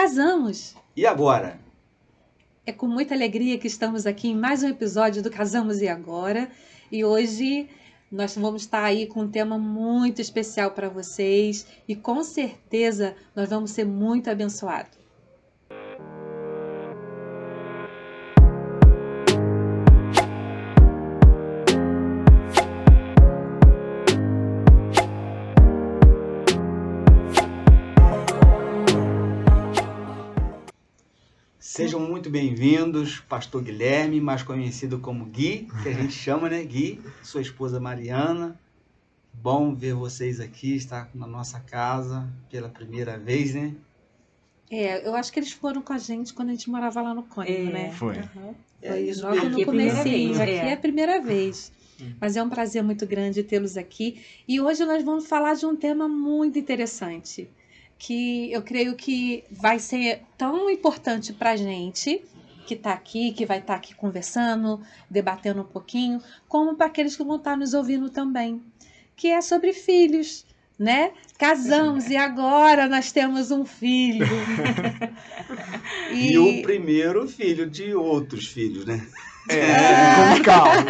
casamos. E agora? É com muita alegria que estamos aqui em mais um episódio do Casamos e Agora. E hoje nós vamos estar aí com um tema muito especial para vocês e com certeza nós vamos ser muito abençoados. Sejam muito bem-vindos, Pastor Guilherme, mais conhecido como Gui, que a gente chama, né, Gui, sua esposa Mariana. Bom ver vocês aqui, estar na nossa casa pela primeira vez, né? Eu acho que eles foram com a gente quando a gente morava lá no Cônigo, né? Foi. Uhum. É Foi isso logo mesmo. no Aqui é a primeira comecinho. vez, Aqui é. é a primeira vez. Mas é um prazer muito grande tê-los aqui. E hoje nós vamos falar de um tema muito interessante, que eu creio que vai ser tão importante para a gente, que está aqui, que vai estar aqui conversando, debatendo um pouquinho, como para aqueles que vão estar nos ouvindo também, que é sobre filhos, né? Casamos e agora nós temos um filho. E o primeiro filho de outros filhos, né? Com calma.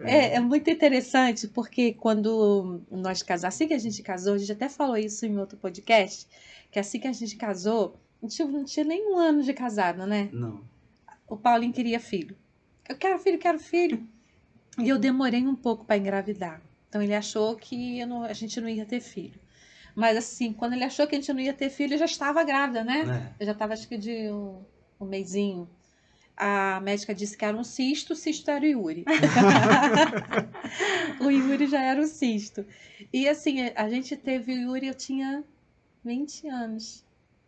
É muito interessante, porque quando nós casamos, assim que a gente casou, a gente até falou isso em outro podcast, que assim que a gente casou, a gente não tinha nem um ano de casado, né? Não. O Paulinho queria filho. Eu quero filho, quero filho. E eu demorei um pouco para engravidar. Então ele achou que a gente não ia ter filho. Mas assim, quando ele achou que a gente não ia ter filho, eu já estava grávida, né? Eu já estava acho que de um mesinho. A médica disse que era um cisto, o cisto era o Yuri. O Yuri já era um cisto. E assim, a gente teve o Yuri, eu tinha 20 anos.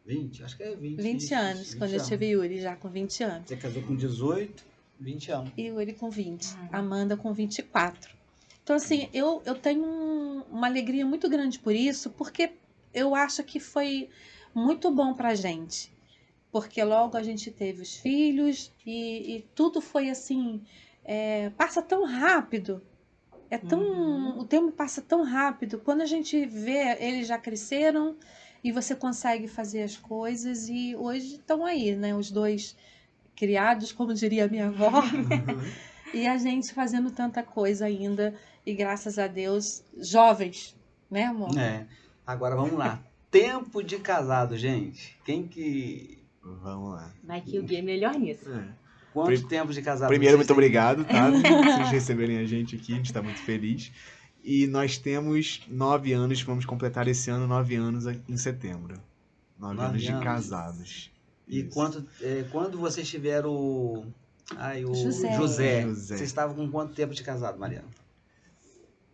20? Acho que é 20. 20 isso, anos, 20 quando eu anos. tive Yuri, já com 20 anos. Você casou com 18, 20 anos. E Yuri com 20. Amanda com 24. Então, assim, eu tenho uma alegria muito grande por isso, porque eu acho que foi muito bom pra gente. Porque logo a gente teve os filhos e tudo foi assim, passa tão rápido. O tempo passa tão rápido. Quando a gente vê, eles já cresceram e você consegue fazer as coisas e hoje estão aí, né? Os dois criados, como diria a minha avó, e a gente fazendo tanta coisa ainda e graças a Deus, jovens, né, amor? Agora vamos lá. Tempo de casado, gente. Quem que... Vamos lá. Vai que o Gui é melhor nisso. Quanto tempo de casado? Primeiro, vocês muito têm? obrigado, tá? Por vocês receberem a gente aqui, a gente está muito feliz. E nós temos 9 anos, vamos completar esse ano 9 anos em setembro. 9 anos de casados. E Isso. quando vocês tiveram o José. Vocês estavam com quanto tempo de casado, Mariana?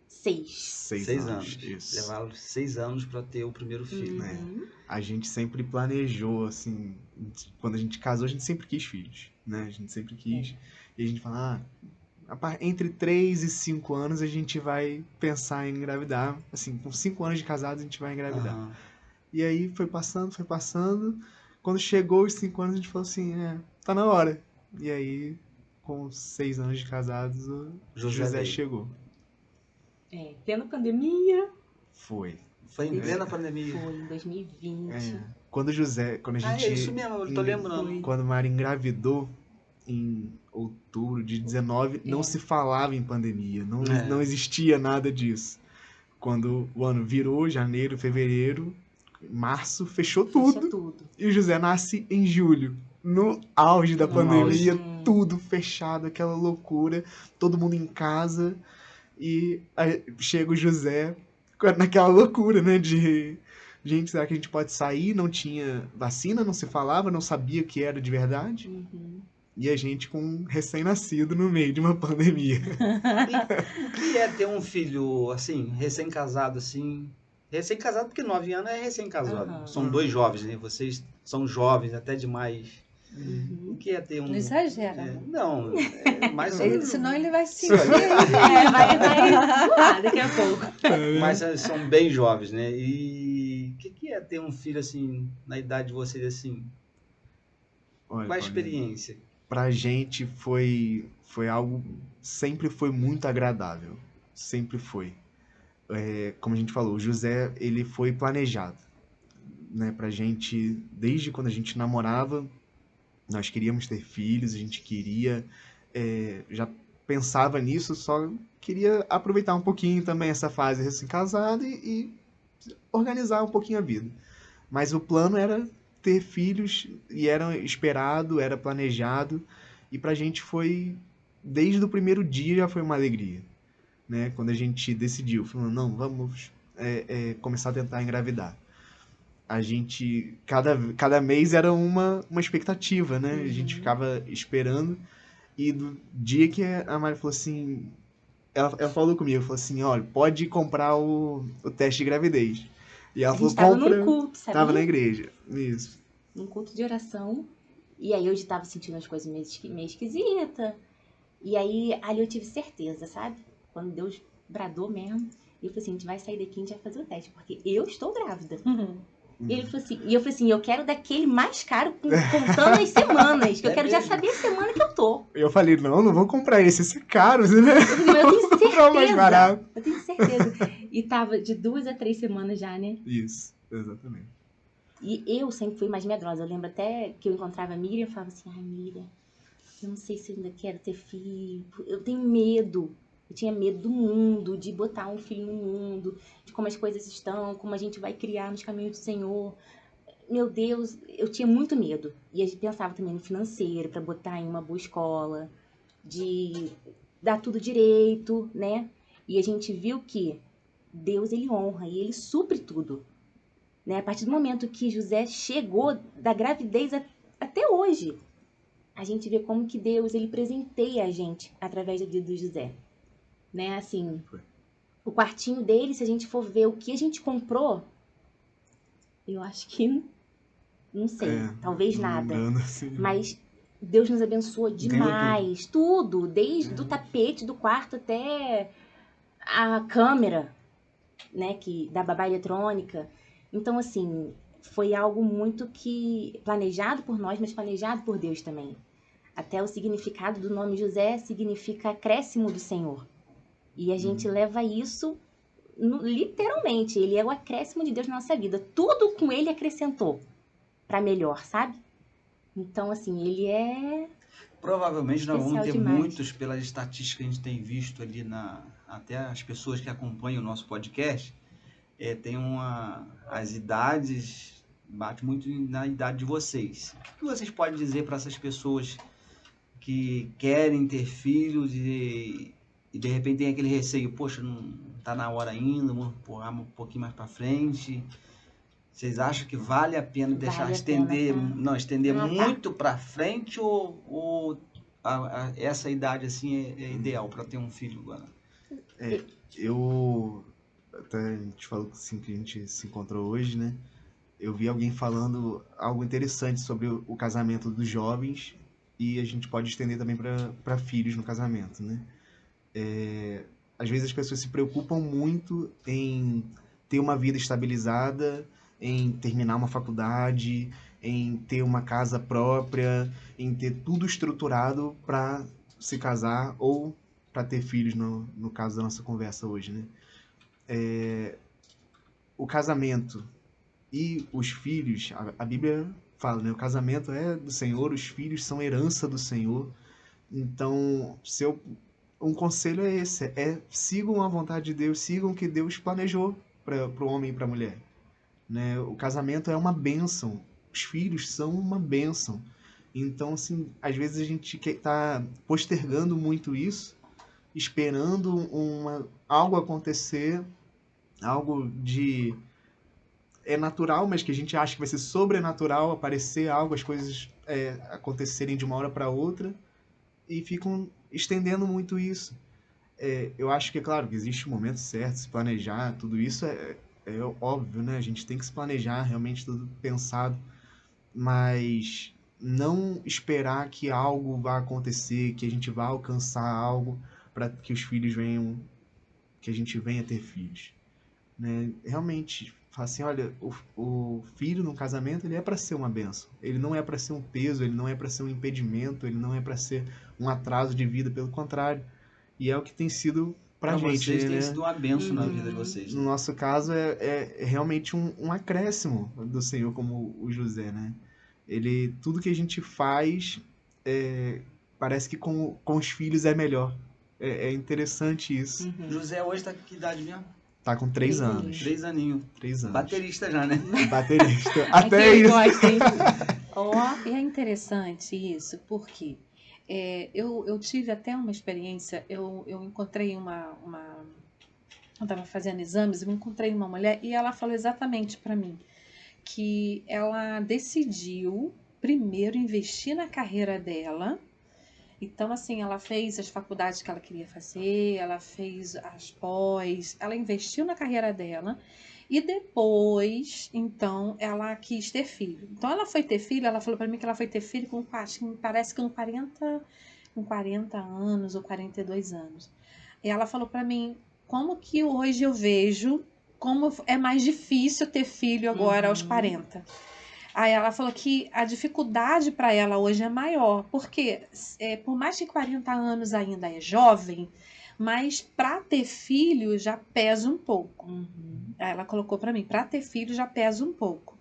6. 6 anos. Isso. Levaram 6 anos para ter o primeiro filho. né? A gente sempre planejou, assim, quando a gente casou, a gente sempre quis filhos, né? A gente sempre quis. E a gente fala, entre 3 e 5 anos a gente vai pensar em engravidar. Assim, com 5 anos de casado a gente vai engravidar. Aham. E aí foi passando. Quando chegou os 5 anos a gente falou assim, tá na hora. E aí, com 6 anos de casados, o José veio. chegou. Plena pandemia. Foi. Foi em plena pandemia. Foi em 2020. Quando a gente... É isso mesmo, eu tô lembrando. Quando Mari engravidou, em outubro de 19, não se falava em pandemia, não existia nada disso. Quando o ano virou, janeiro, fevereiro, março, fechou tudo. E o José nasce em julho, no auge da pandemia, tudo fechado, aquela loucura, todo mundo em casa, e aí chega o José naquela loucura, né, de... Gente, será que a gente pode sair? Não tinha vacina, não se falava, não sabia o que era de verdade. E a gente com um recém-nascido no meio de uma pandemia. E o que é ter um filho, assim, recém-casado, assim? Recém-casado porque 9 anos é recém-casado. São 2 jovens, né? Vocês são jovens, até demais. O que é ter um... Não exagera. Não, mais... Senão ele vai se Vai voar daqui a pouco. Mas são bem jovens, né? E o que é ter um filho, assim, na idade de vocês, assim? Olha, Qual a experiência? Pra gente foi algo... Sempre foi muito agradável. Sempre foi. Como a gente falou, o José, ele foi planejado. né, pra gente, desde quando a gente namorava, nós queríamos ter filhos, a gente queria, já pensava nisso, só queria aproveitar um pouquinho também essa fase recém-casado e organizar um pouquinho a vida. Mas o plano era ter filhos e era esperado, era planejado, e pra gente foi, desde o primeiro dia já foi uma alegria, né? Quando a gente decidiu, falando, não, vamos começar a tentar engravidar. A gente, cada mês era uma expectativa, né? A gente ficava esperando, e do dia que a Mari falou assim, ela falou comigo, falou assim, olha, pode comprar o teste de gravidez. E ela A falou, gente tava compra. num culto, sabia? Tava na igreja, isso. Num culto de oração. E aí eu já tava sentindo as coisas meio esquisitas. E aí ali eu tive certeza, sabe? Quando Deus bradou mesmo. E eu falei assim, a gente vai sair daqui e a gente vai fazer o teste. Porque eu estou grávida. E ele falou assim, e eu falei assim, eu quero daquele mais caro, contando as semanas. Que eu quero já saber a semana que eu tô. Eu falei, não vou comprar esse é caro, né? Eu tenho Vou comprar o mais certeza. barato. Eu tenho certeza. E tava de 2 a 3 semanas já, né? Isso, exatamente. E eu sempre fui mais medrosa. Eu lembro até que eu encontrava a Miriam e falava assim, ai, Miriam, eu não sei se eu ainda quero ter filho. Eu tenho medo. Eu tinha medo do mundo, de botar um filho no mundo, de como as coisas estão, como a gente vai criar nos caminhos do Senhor. Meu Deus, eu tinha muito medo. E a gente pensava também no financeiro, para botar em uma boa escola, de dar tudo direito, né? E a gente viu que Deus, ele honra e ele supre tudo. Né? A partir do momento que José chegou da gravidez até hoje, a gente vê como que Deus, ele presenteia a gente através da vida do José. Né? Assim, o quartinho dele, se a gente for ver o que a gente comprou, eu acho que, não sei, talvez nada. Lembrando, assim, Mas Deus nos abençoa demais. Tudo, desde o tapete do quarto até a câmera, né, da babá eletrônica. Então, assim, foi algo muito que planejado por nós, mas planejado por Deus também. Até o significado do nome José significa acréscimo do Senhor. E a gente leva isso literalmente. Ele é o acréscimo de Deus na nossa vida. Tudo com ele acrescentou para melhor, sabe? Então, assim, ele é... Provavelmente nós vamos ter demais. muitos, pelas estatísticas que a gente tem visto ali, até as pessoas que acompanham o nosso podcast, tem as idades, bate muito na idade de vocês. O que vocês podem dizer para essas pessoas que querem ter filhos e de repente tem aquele receio, poxa, não tá na hora ainda, vamos empurrar um pouquinho mais para frente? Vocês acham que vale a pena deixar estender muito para frente ou essa idade assim é ideal para ter um filho agora? Até a gente falou assim que a gente se encontrou hoje, né? Eu vi alguém falando algo interessante sobre o casamento dos jovens e a gente pode estender também para filhos no casamento, né? Às vezes as pessoas se preocupam muito em ter uma vida estabilizada, em terminar uma faculdade, em ter uma casa própria, em ter tudo estruturado para se casar ou para ter filhos, no caso da nossa conversa hoje, né? O casamento e os filhos, a Bíblia fala, né? O casamento é do Senhor, os filhos são herança do Senhor. Então, um conselho é esse, sigam a vontade de Deus, sigam o que Deus planejou para o homem e para a mulher. Né? O casamento é uma bênção, os filhos são uma bênção. Então, assim, às vezes a gente está postergando muito isso, esperando algo acontecer, algo é natural, mas que a gente acha que vai ser sobrenatural, aparecer algo, as coisas acontecerem de uma hora para outra, e ficam estendendo muito isso. Eu acho que, é claro, que existe um momento certo, se planejar, tudo isso é óbvio, né? A gente tem que se planejar, realmente tudo pensado, mas não esperar que algo vá acontecer, que a gente vá alcançar algo para que os filhos venham, que a gente venha ter filhos, né? Realmente, fala assim, olha, o filho no casamento, ele é para ser uma bênção, ele não é para ser um peso, ele não é para ser um impedimento, ele não é para ser um atraso de vida, pelo contrário, e é o que tem sido pra gente, vocês tem né? sido uma benção na vida de vocês. No Né? nosso caso, é realmente um acréscimo do Senhor, como o José, né? Tudo que a gente faz, parece que com os filhos é melhor. É interessante isso. José hoje tá com que idade mesmo? Tá com 3 anos. 3 aninhos. 3 anos. Baterista já, né? Baterista. Aqui Até ele isso. gosta, hein? E é interessante isso, porque eu tive até uma experiência, eu encontrei eu estava fazendo exames, eu encontrei uma mulher e ela falou exatamente para mim que ela decidiu primeiro investir na carreira dela. Então, assim, ela fez as faculdades que ela queria fazer, ela fez as pós, ela investiu na carreira dela e depois, então, ela quis ter filho. Então, ela foi ter filho, ela falou para mim que ela foi ter filho com, parece que com 40 anos ou 42 anos. E ela falou para mim, como que hoje eu vejo como é mais difícil ter filho agora aos 40. Aí ela falou que a dificuldade para ela hoje é maior, porque por mais que 40 anos ainda é jovem, mas para ter filho já pesa um pouco. Aí ela colocou para mim, para ter filho já pesa um pouco.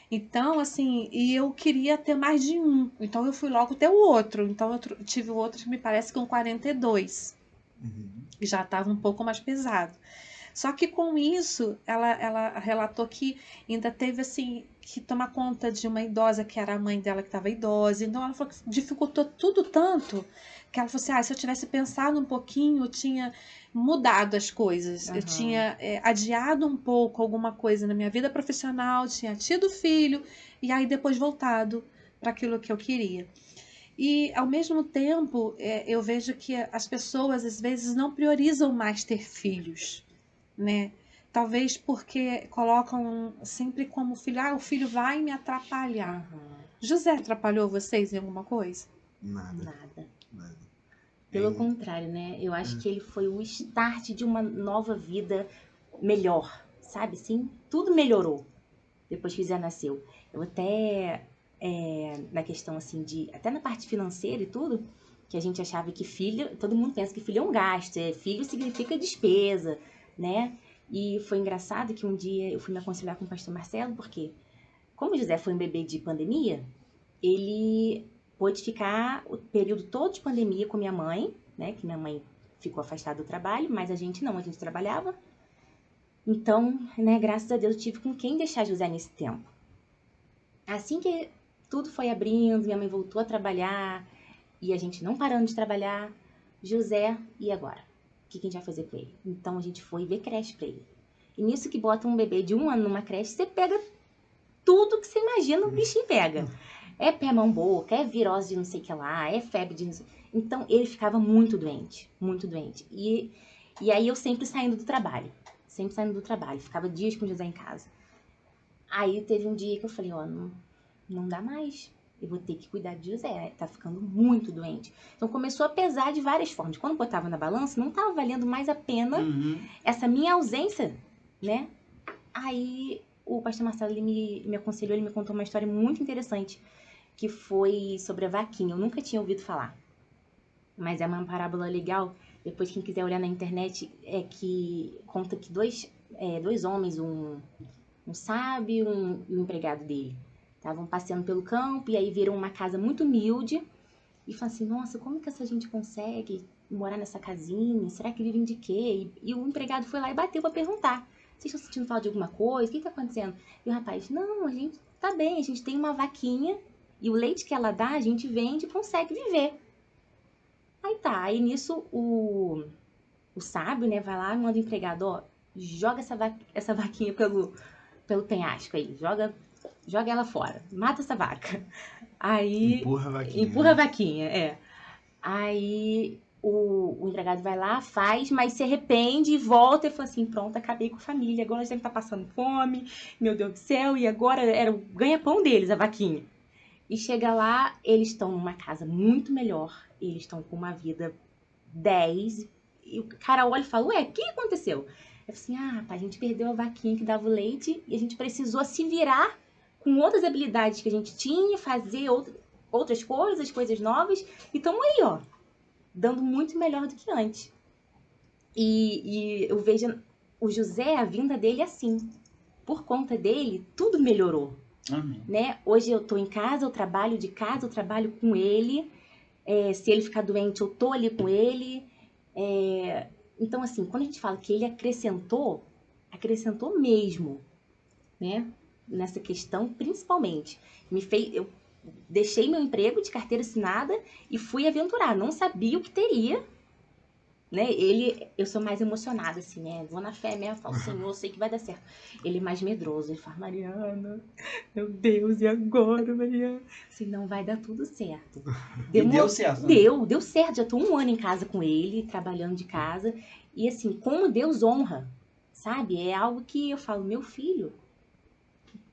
Então, assim, e eu queria ter mais de um. Então eu fui logo ter o outro. Então eu tive o outro que me parece com 42. E já estava um pouco mais pesado. Só que com isso, ela relatou que ainda teve assim que tomar conta de uma idosa que era a mãe dela que estava idosa. Então ela falou que dificultou tudo tanto que ela falou assim, se eu tivesse pensado um pouquinho, eu tinha mudado as coisas. Eu tinha adiado um pouco alguma coisa na minha vida profissional, tinha tido filho e aí depois voltado para aquilo que eu queria. E, ao mesmo tempo, eu vejo que as pessoas, às vezes, não priorizam mais ter filhos, né? Talvez porque colocam sempre como filho, o filho vai me atrapalhar. José atrapalhou vocês em alguma coisa? Nada. Pelo contrário, né? Eu acho que ele foi o start de uma nova vida melhor, sabe? Sim, tudo melhorou depois que o Zé nasceu. Eu até, na questão assim até na parte financeira e tudo, que a gente achava que filho, todo mundo pensa que filho é um gasto, filho significa despesa, né? E foi engraçado que um dia eu fui me aconselhar com o pastor Marcelo, porque como o José foi um bebê de pandemia, ele pôde ficar o período todo de pandemia com minha mãe, né? Que minha mãe ficou afastada do trabalho, mas a gente não, a gente trabalhava. Então, né, graças a Deus, eu tive com quem deixar José nesse tempo. Assim que tudo foi abrindo, minha mãe voltou a trabalhar e a gente não parando de trabalhar, José, e agora? O que a gente vai fazer pra ele? Então a gente foi ver creche pra ele. E nisso que bota um bebê de 1 ano numa creche, você pega tudo que você imagina, o bichinho pega. É pé, mão, boca, é virose de não sei o que lá, é febre de não sei... Então ele ficava muito doente, muito doente. E aí eu sempre saindo do trabalho, ficava dias com o José em casa. Aí teve um dia que eu falei, não dá mais. Eu vou ter que cuidar de José, tá ficando muito doente. Então começou a pesar de várias formas. Quando botava na balança, não tava valendo mais a pena essa minha ausência, né? Aí o pastor Marcelo, ele me aconselhou, ele me contou uma história muito interessante, que foi sobre a vaquinha. Eu nunca tinha ouvido falar, mas é uma parábola legal. Depois, quem quiser olhar na internet, que conta que dois homens, um sábio e um empregado dele, estavam passeando pelo campo e aí viram uma casa muito humilde e falaram assim, nossa, como que essa gente consegue morar nessa casinha? Será que vivem de quê? E o empregado foi lá e bateu para perguntar, vocês estão sentindo falta de alguma coisa? O que está acontecendo? E o rapaz, não, a gente tá bem, a gente tem uma vaquinha e o leite que ela dá, a gente vende e consegue viver. Aí nisso o sábio, né, vai lá e manda o empregado, joga essa vaquinha pelo penhasco aí, joga ela fora, mata essa vaca. Aí empurra a vaquinha, Aí o empregado vai lá, faz, mas se arrepende e volta e fala assim, pronto, acabei com a família, agora a gente tá passando fome, meu Deus do céu, e agora era o ganha-pão deles, a vaquinha. E chega lá, eles estão numa casa muito melhor, eles estão com uma vida 10, e o cara olha e fala, ué, o que aconteceu? Eu falei assim, rapaz, a gente perdeu a vaquinha que dava o leite e a gente precisou se virar com outras habilidades que a gente tinha, fazer outras coisas novas, e estamos aí, dando muito melhor do que antes. E eu vejo o José, a vinda dele assim. Por conta dele, tudo melhorou, Amém. né? Hoje eu tô em casa, eu trabalho de casa, eu trabalho com ele. Se ele ficar doente, eu tô ali com ele. Então, assim, quando a gente fala que ele acrescentou mesmo, né? Nessa questão, principalmente. Eu deixei meu emprego de carteira assinada e fui aventurar. Não sabia o que teria, né? Eu sou mais emocionada, assim, né? Vou na fé mesmo, falo, Senhor, eu sei que vai dar certo. Ele é mais medroso, ele fala, Mariana, meu Deus, e agora, Mariana? Assim, não vai dar tudo certo. E deu certo, né? Deu certo. Já tô 1 ano em casa com ele, trabalhando de casa. E assim, como Deus honra, sabe? É algo que eu falo, meu filho,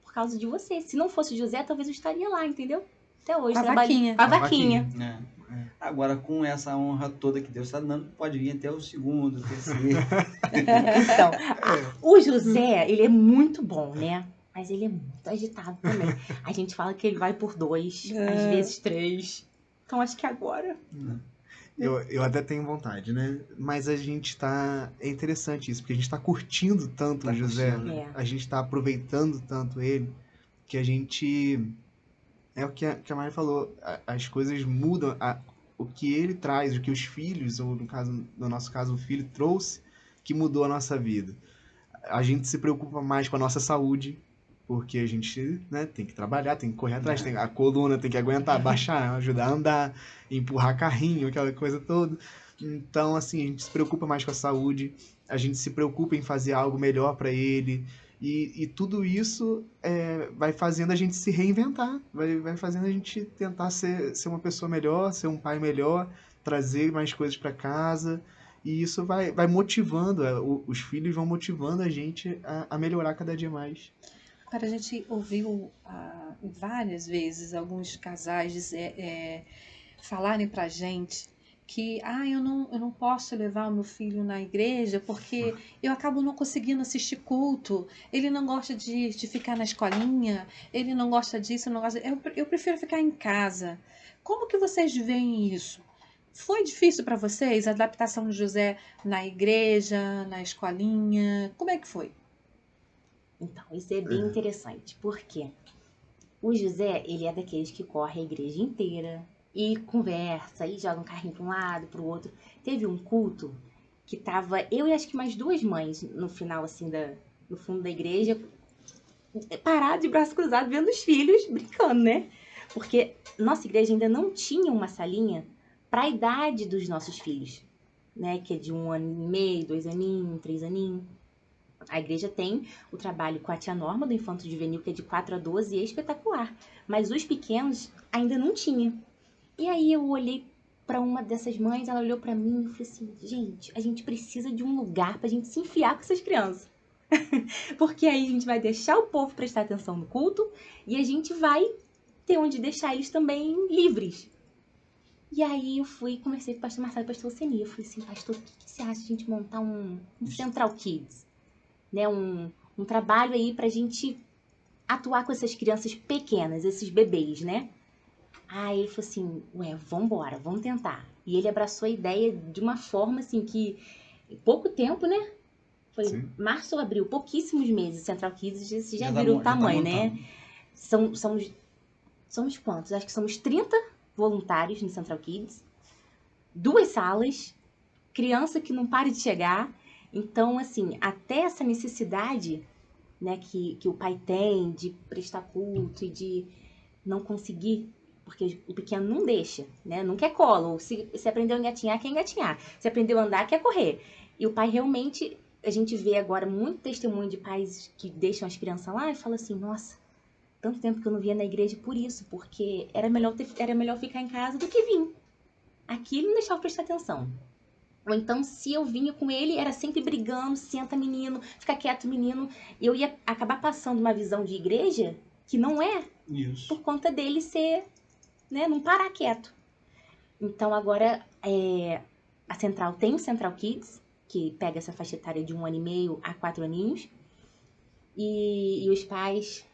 por causa de você. Se não fosse José, talvez eu estaria lá, entendeu? Até hoje, Com a trabalho vaquinha. com a Com a vaquinha. É. Agora, com essa honra toda que Deus está dando, pode vir até o segundo, o terceiro. Então, o José, ele é muito bom, né? Mas ele é muito agitado também. A gente fala que ele vai por 2, às vezes 3. Então, acho que agora... Eu até tenho vontade, né? Mas a gente tá. É interessante isso, porque a gente tá curtindo tanto Tá o José, curtindo, né? a gente tá aproveitando tanto ele, que a gente. É o que a Mari falou, as coisas mudam, o que ele traz, o que os filhos, ou no nosso caso, o filho trouxe, que mudou a nossa vida. A gente se preocupa mais com a nossa saúde, porque a gente, né, tem que trabalhar, tem que correr atrás, a coluna tem que aguentar, baixar, ajudar a andar, empurrar carrinho, aquela coisa toda. Então, assim, a gente se preocupa mais com a saúde, a gente se preocupa em fazer algo melhor para ele, e tudo isso vai fazendo a gente se reinventar, vai fazendo a gente tentar ser uma pessoa melhor, ser um pai melhor, trazer mais coisas para casa. E isso vai motivando, os filhos vão motivando a gente a melhorar cada dia mais. Cara, a gente ouviu várias vezes alguns casais falarem pra gente que eu não posso levar o meu filho na igreja porque eu acabo não conseguindo assistir culto, ele não gosta de ficar na escolinha, ele não gosta disso, não gosta... Eu prefiro ficar em casa. Como que vocês veem isso? Foi difícil para vocês a adaptação de José na igreja, na escolinha? Como é que foi? Então, isso é bem interessante. Por quê? O José, ele é daqueles que corre a igreja inteira e conversa, e joga um carrinho para um lado, para o outro. Teve um culto que tava eu e acho que mais 2 mães no final, assim, no fundo da igreja, parado de braço cruzado, vendo os filhos brincando, né? Porque nossa igreja ainda não tinha uma salinha para a idade dos nossos filhos, né? Que é de 1 ano e meio, 2 aninhos, 3 aninhos. A igreja tem o trabalho com a tia Norma do Infanto Juvenil, que é de 4 a 12 e é espetacular. Mas os pequenos ainda não tinha. E aí eu olhei para uma dessas mães, ela olhou para mim e falou assim, gente, a gente precisa de um lugar pra gente se enfiar com essas crianças. Porque aí a gente vai deixar o povo prestar atenção no culto e a gente vai ter onde deixar eles também livres. E aí eu fui e conversei com o pastor Marcelo e o pastor Luceni. Eu falei assim, pastor, o que você acha de a gente montar um Central Kids? Né, um trabalho aí pra gente atuar com essas crianças pequenas, esses bebês, né? Aí ele falou assim, vambora, vamos tentar. E ele abraçou a ideia de uma forma assim que, em pouco tempo, né? Foi Sim. março ou abril, pouquíssimos meses. Central Kids, vocês já tá viram bom, o já tá tamanho, montando. né? Somos quantos? Acho que somos 30 voluntários no Central Kids. 2 salas, criança que não para de chegar. Então, assim, até essa necessidade, né, que o pai tem de prestar culto e de não conseguir, porque o pequeno não deixa, né? Não quer colo. Se aprendeu a engatinhar, quer engatinhar. Se aprendeu a andar, quer correr. E o pai realmente, a gente vê agora muito testemunho de pais que deixam as crianças lá e falam assim, nossa, tanto tempo que eu não via na igreja por isso, porque era melhor ficar em casa do que vir. Aqui ele não deixava prestar atenção. Ou então, se eu vinha com ele, era sempre brigando, senta menino, fica quieto menino. Eu ia acabar passando uma visão de igreja que não é Isso. por conta dele ser, né, não parar quieto. Então, agora, a Central tem o Central Kids, que pega essa faixa etária de 1 ano e meio a 4 aninhos. E os pais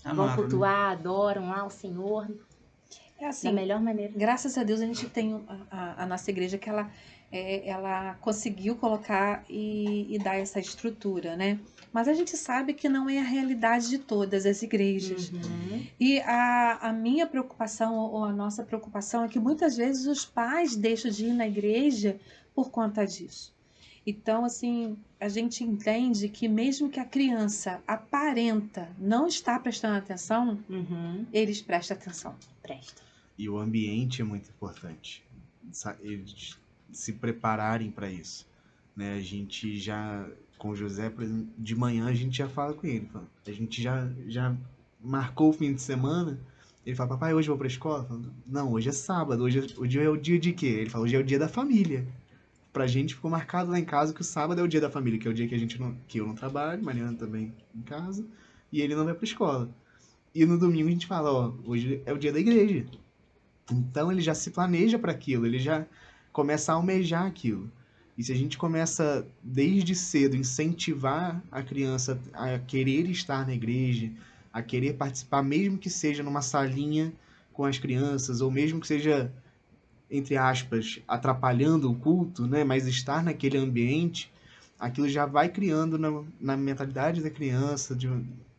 vão cultuar, adoram lá o Senhor É assim, da melhor maneira. graças a Deus a gente tem a nossa igreja que ela ela conseguiu colocar e dar essa estrutura, né? Mas a gente sabe que não é a realidade de todas as igrejas. E a minha preocupação, ou a nossa preocupação, é que muitas vezes os pais deixam de ir na igreja por conta disso. Então, assim, a gente entende que mesmo que a criança aparenta não estar prestando atenção, eles prestam atenção. Presta. E o ambiente é muito importante. Eles se prepararem para isso. Né? A gente já, com o José, por exemplo, de manhã a gente já fala com ele. A gente já marcou o fim de semana. Ele fala, papai, hoje eu vou para a escola? Falo, não, hoje é sábado. Hoje é o dia de quê? Ele fala, hoje é o dia da família. Pra gente ficou marcado lá em casa que o sábado é o dia da família, que é o dia que eu não trabalho, Mariana também em casa, e ele não vai pra escola. E no domingo a gente fala, ó, hoje é o dia da igreja. Então ele já se planeja para aquilo, ele já começa a almejar aquilo. E se a gente começa desde cedo incentivar a criança a querer estar na igreja, a querer participar, mesmo que seja numa salinha com as crianças, ou mesmo que seja, entre aspas, atrapalhando o culto, né? Mas estar naquele ambiente, aquilo já vai criando na mentalidade da criança,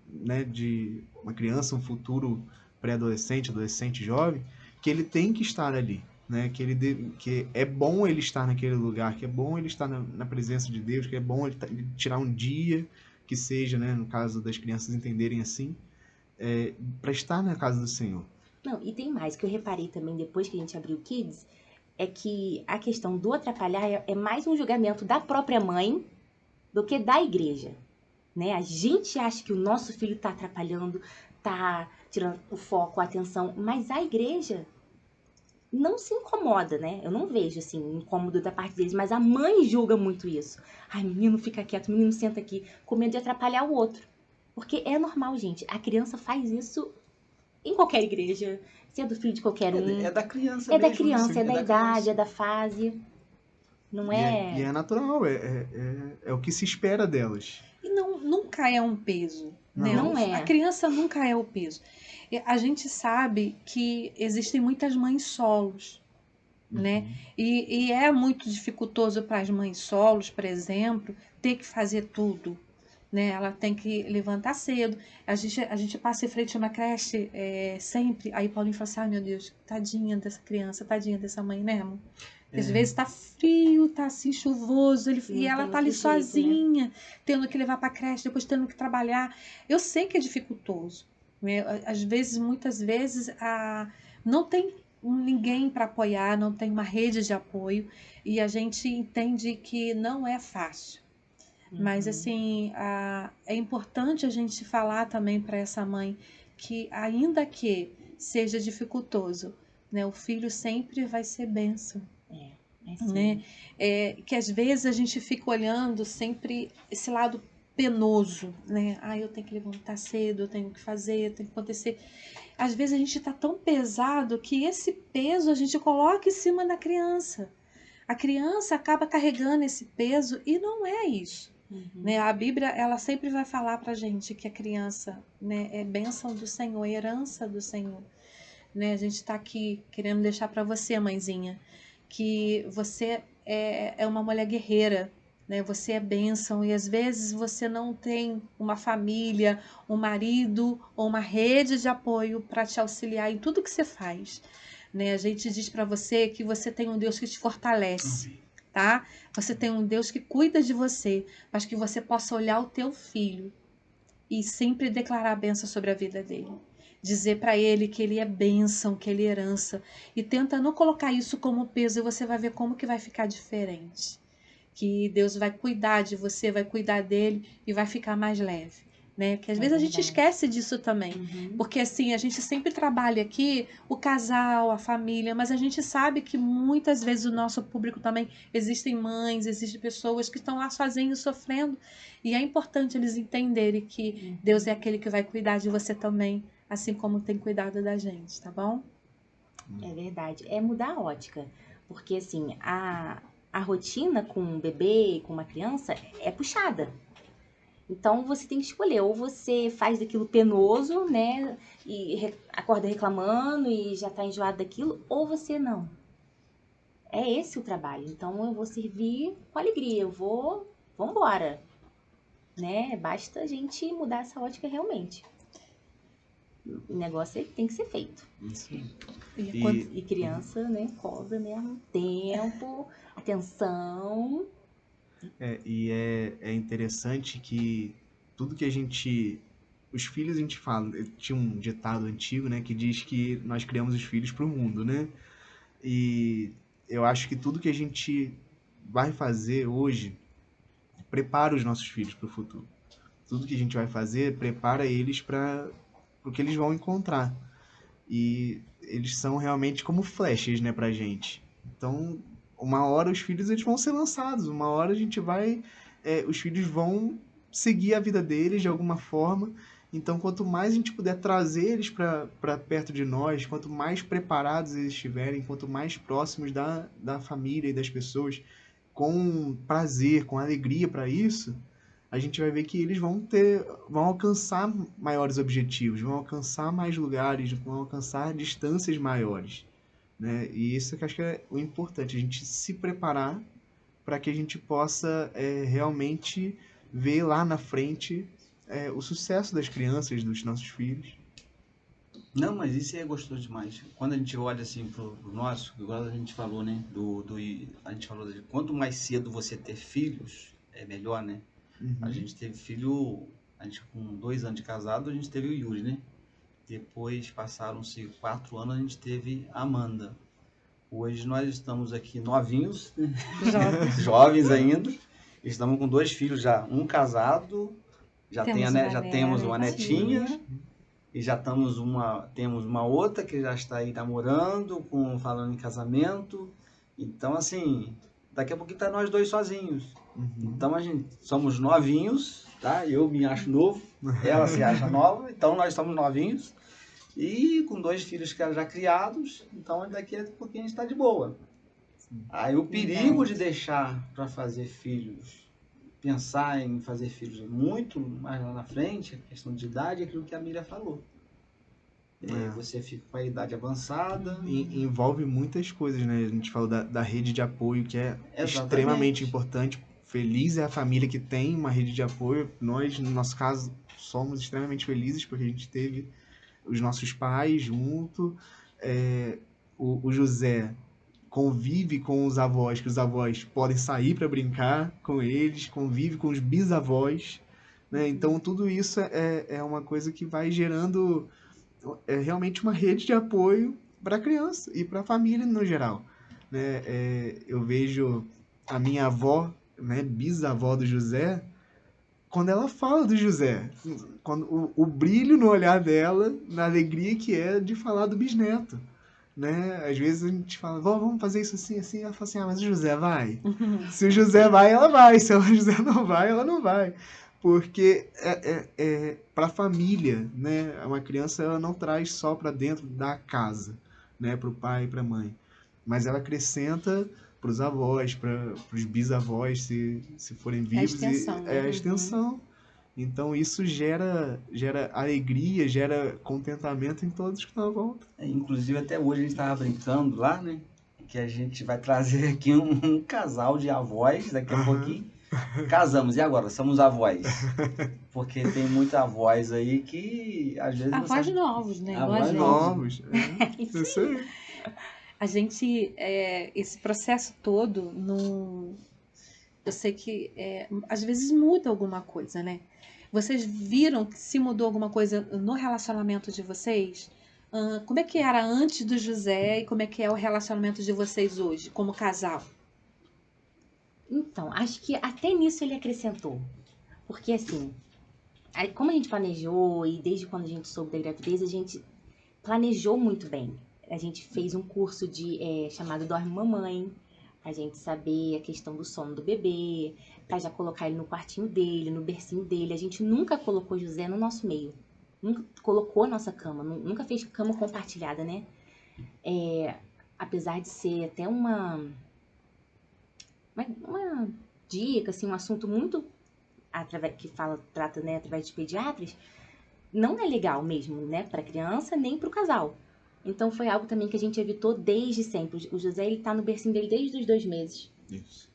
né? De uma criança, um futuro pré-adolescente, adolescente, jovem, que ele tem que estar ali, né? Que é bom ele estar naquele lugar, que é bom ele estar na presença de Deus, que é bom ele tirar um dia, que seja, né? No caso das crianças entenderem assim, para estar na casa do Senhor. Não, e tem mais que eu reparei também depois que a gente abriu o Kids, é que a questão do atrapalhar é mais um julgamento da própria mãe do que da igreja, né? A gente acha que o nosso filho está atrapalhando, está tirando o foco, a atenção, mas a igreja não se incomoda, né? Eu não vejo, assim, incômodo da parte deles, mas a mãe julga muito isso. Ai, menino, fica quieto, menino, senta aqui, com medo de atrapalhar o outro. Porque é normal, gente, a criança faz isso em qualquer igreja, se é do filho de qualquer um. É da criança É da mesmo, criança, assim, é da da idade, criança. é da fase. Não E é... é natural, é o que se espera delas. E nunca é um peso, né? Não é. A criança nunca é o peso. E a gente sabe que existem muitas mães solos, né? E é muito dificultoso para as mães solos, por exemplo, ter que fazer tudo, né? Ela tem que levantar cedo. A gente passa em frente a uma creche sempre. Aí Paulinho fala assim, ai meu Deus, tadinha dessa criança, tadinha dessa mãe, né, amor? Às vezes tá frio, tá assim chuvoso, e ela tem tá ali outro jeito, né? sozinha, tendo que levar pra creche, depois tendo que trabalhar. Eu sei que é dificultoso, né? Às vezes, muitas vezes, não tem ninguém para apoiar, não tem uma rede de apoio, e a gente entende que não é fácil. Mas, assim, é importante a gente falar também para essa mãe que, ainda que seja dificultoso, né, o filho sempre vai ser bênção. Assim. Né? Que às vezes a gente fica olhando sempre esse lado penoso, né? Ah, eu tenho que levantar cedo, eu tenho que fazer, tem que acontecer. Às vezes a gente está tão pesado que esse peso a gente coloca em cima da criança. A criança acaba carregando esse peso e não é isso. Né? A Bíblia, ela sempre vai falar pra gente que a criança, né, é bênção do Senhor, é herança do Senhor. Né? A gente está aqui querendo deixar para você, mãezinha, que você é uma mulher guerreira, né? Você é bênção e às vezes você não tem uma família, um marido ou uma rede de apoio para te auxiliar em tudo que você faz, né? A gente diz para você que você tem um Deus que te fortalece, tá? Você tem um Deus que cuida de você, mas que você possa olhar o teu filho e sempre declarar a bênção sobre a vida dele. Dizer para ele que ele é bênção, que ele é herança. E tenta não colocar isso como peso e você vai ver como que vai ficar diferente. Que Deus vai cuidar de você, vai cuidar dele e vai ficar mais leve. Né? Que às vezes a gente esquece disso também. Porque assim, a gente sempre trabalha aqui o casal, a família, mas a gente sabe que muitas vezes o nosso público também existem mães, existem pessoas que estão lá sozinhos sofrendo. E é importante eles entenderem que Deus é aquele que vai cuidar de você também, assim como tem cuidado da gente, tá bom? É verdade. É mudar a ótica. Porque, assim, a rotina com um bebê, com uma criança, é puxada. Então, você tem que escolher. Ou você faz daquilo penoso, né? E acorda reclamando e já tá enjoado daquilo. Ou você não. É esse o trabalho. Então eu vou servir com alegria, vambora, né? Basta a gente mudar essa ótica realmente. O negócio tem que ser feito. Isso. E criança, né, cobra mesmo tempo, atenção. E é interessante que tudo que a gente... Os filhos, a gente fala... Tinha um ditado antigo, né? Que diz que nós criamos os filhos para o mundo, né? E eu acho que tudo que a gente vai fazer hoje prepara os nossos filhos para o futuro. Tudo que a gente vai fazer prepara eles para o que eles vão encontrar. E eles são realmente como flechas, né, pra gente. Então, uma hora os filhos eles vão ser lançados, uma hora a gente vai... os filhos vão seguir a vida deles de alguma forma. Então, quanto mais a gente puder trazer eles para perto de nós, quanto mais preparados eles estiverem, quanto mais próximos da família e das pessoas, com prazer, com alegria para isso, a gente vai ver que eles vão alcançar maiores objetivos, vão alcançar mais lugares, vão alcançar distâncias maiores, né? E isso que eu acho que é o importante, a gente se preparar para que a gente possa realmente ver lá na frente o sucesso das crianças, dos nossos filhos. Não, mas isso é gostoso demais. Quando a gente olha assim pro nosso, igual a gente falou, né? A gente falou de quanto mais cedo você ter filhos, é melhor, né? A gente teve filho, a gente com 2 anos de casado, a gente teve o Yuri, né? Depois passaram-se 4 anos, a gente teve a Amanda. Hoje nós estamos aqui novinhos, né? Jovens ainda. Estamos com 2 filhos já, um casado, já temos uma netinha. E já temos uma outra que já está aí namorando, falando em casamento. Então, assim, daqui a pouquinho tá nós 2 sozinhos. Então, a gente somos novinhos, tá? Eu me acho novo, ela se acha nova, então nós somos novinhos. E com 2 filhos que já criados, então daqui a pouquinho a gente está de boa. Aí o perigo de deixar para fazer filhos, pensar em fazer filhos muito mais lá na frente, a questão de idade, é aquilo que a Miriam falou. Você fica com a idade avançada. Envolve muitas coisas, né? A gente falou da rede de apoio, que é extremamente importante. Feliz é a família que tem uma rede de apoio. Nós, no nosso caso, somos extremamente felizes porque a gente teve os nossos pais junto. O José convive com os avós, que os avós podem sair para brincar com eles, convive com os bisavós, né? Então tudo isso é uma coisa que vai gerando realmente uma rede de apoio para a criança e para a família no geral, né? Eu vejo a minha avó, né, bisavó do José, quando ela fala do José, quando o brilho no olhar dela, na alegria que é de falar do bisneto. Né? Às vezes a gente fala, vamos fazer isso assim, assim. Ela fala assim, mas o José vai? Se o José vai, ela vai. Se o José não vai, ela não vai. Porque para a família, né? Uma criança ela não traz só para dentro da casa, né? Para o pai e para a mãe. Mas ela acrescenta para os avós, para os bisavós, se forem vivos. A extensão. Então isso gera alegria, gera contentamento em todos que estão à volta. Inclusive até hoje a gente estava brincando lá, né? Que a gente vai trazer aqui um casal de avós daqui a pouquinho. Casamos, e agora? Somos avós. Porque tem muita avós aí que às vezes avós novos, né? Avós novos. Isso aí. A gente, esse processo todo, eu sei que às vezes muda alguma coisa, né? Vocês viram que se mudou alguma coisa no relacionamento de vocês? Como é que era antes do José e como é que é o relacionamento de vocês hoje, como casal? Então, acho que até nisso ele acrescentou. Porque assim, como a gente planejou e desde quando a gente soube da gravidez, a gente planejou muito bem. A gente fez um curso chamado Dorme Mamãe, pra gente saber a questão do sono do bebê, pra já colocar ele no quartinho dele, no bercinho dele. A gente nunca colocou José no nosso meio. Nunca colocou a nossa cama, nunca fez cama compartilhada, né? Apesar de ser até uma dica, assim, um assunto muito trata, né, através de pediatras, não é legal mesmo, né, pra criança nem pro casal. Então foi algo também que a gente evitou desde sempre. O José, ele tá no bercinho dele desde os 2 meses. Isso.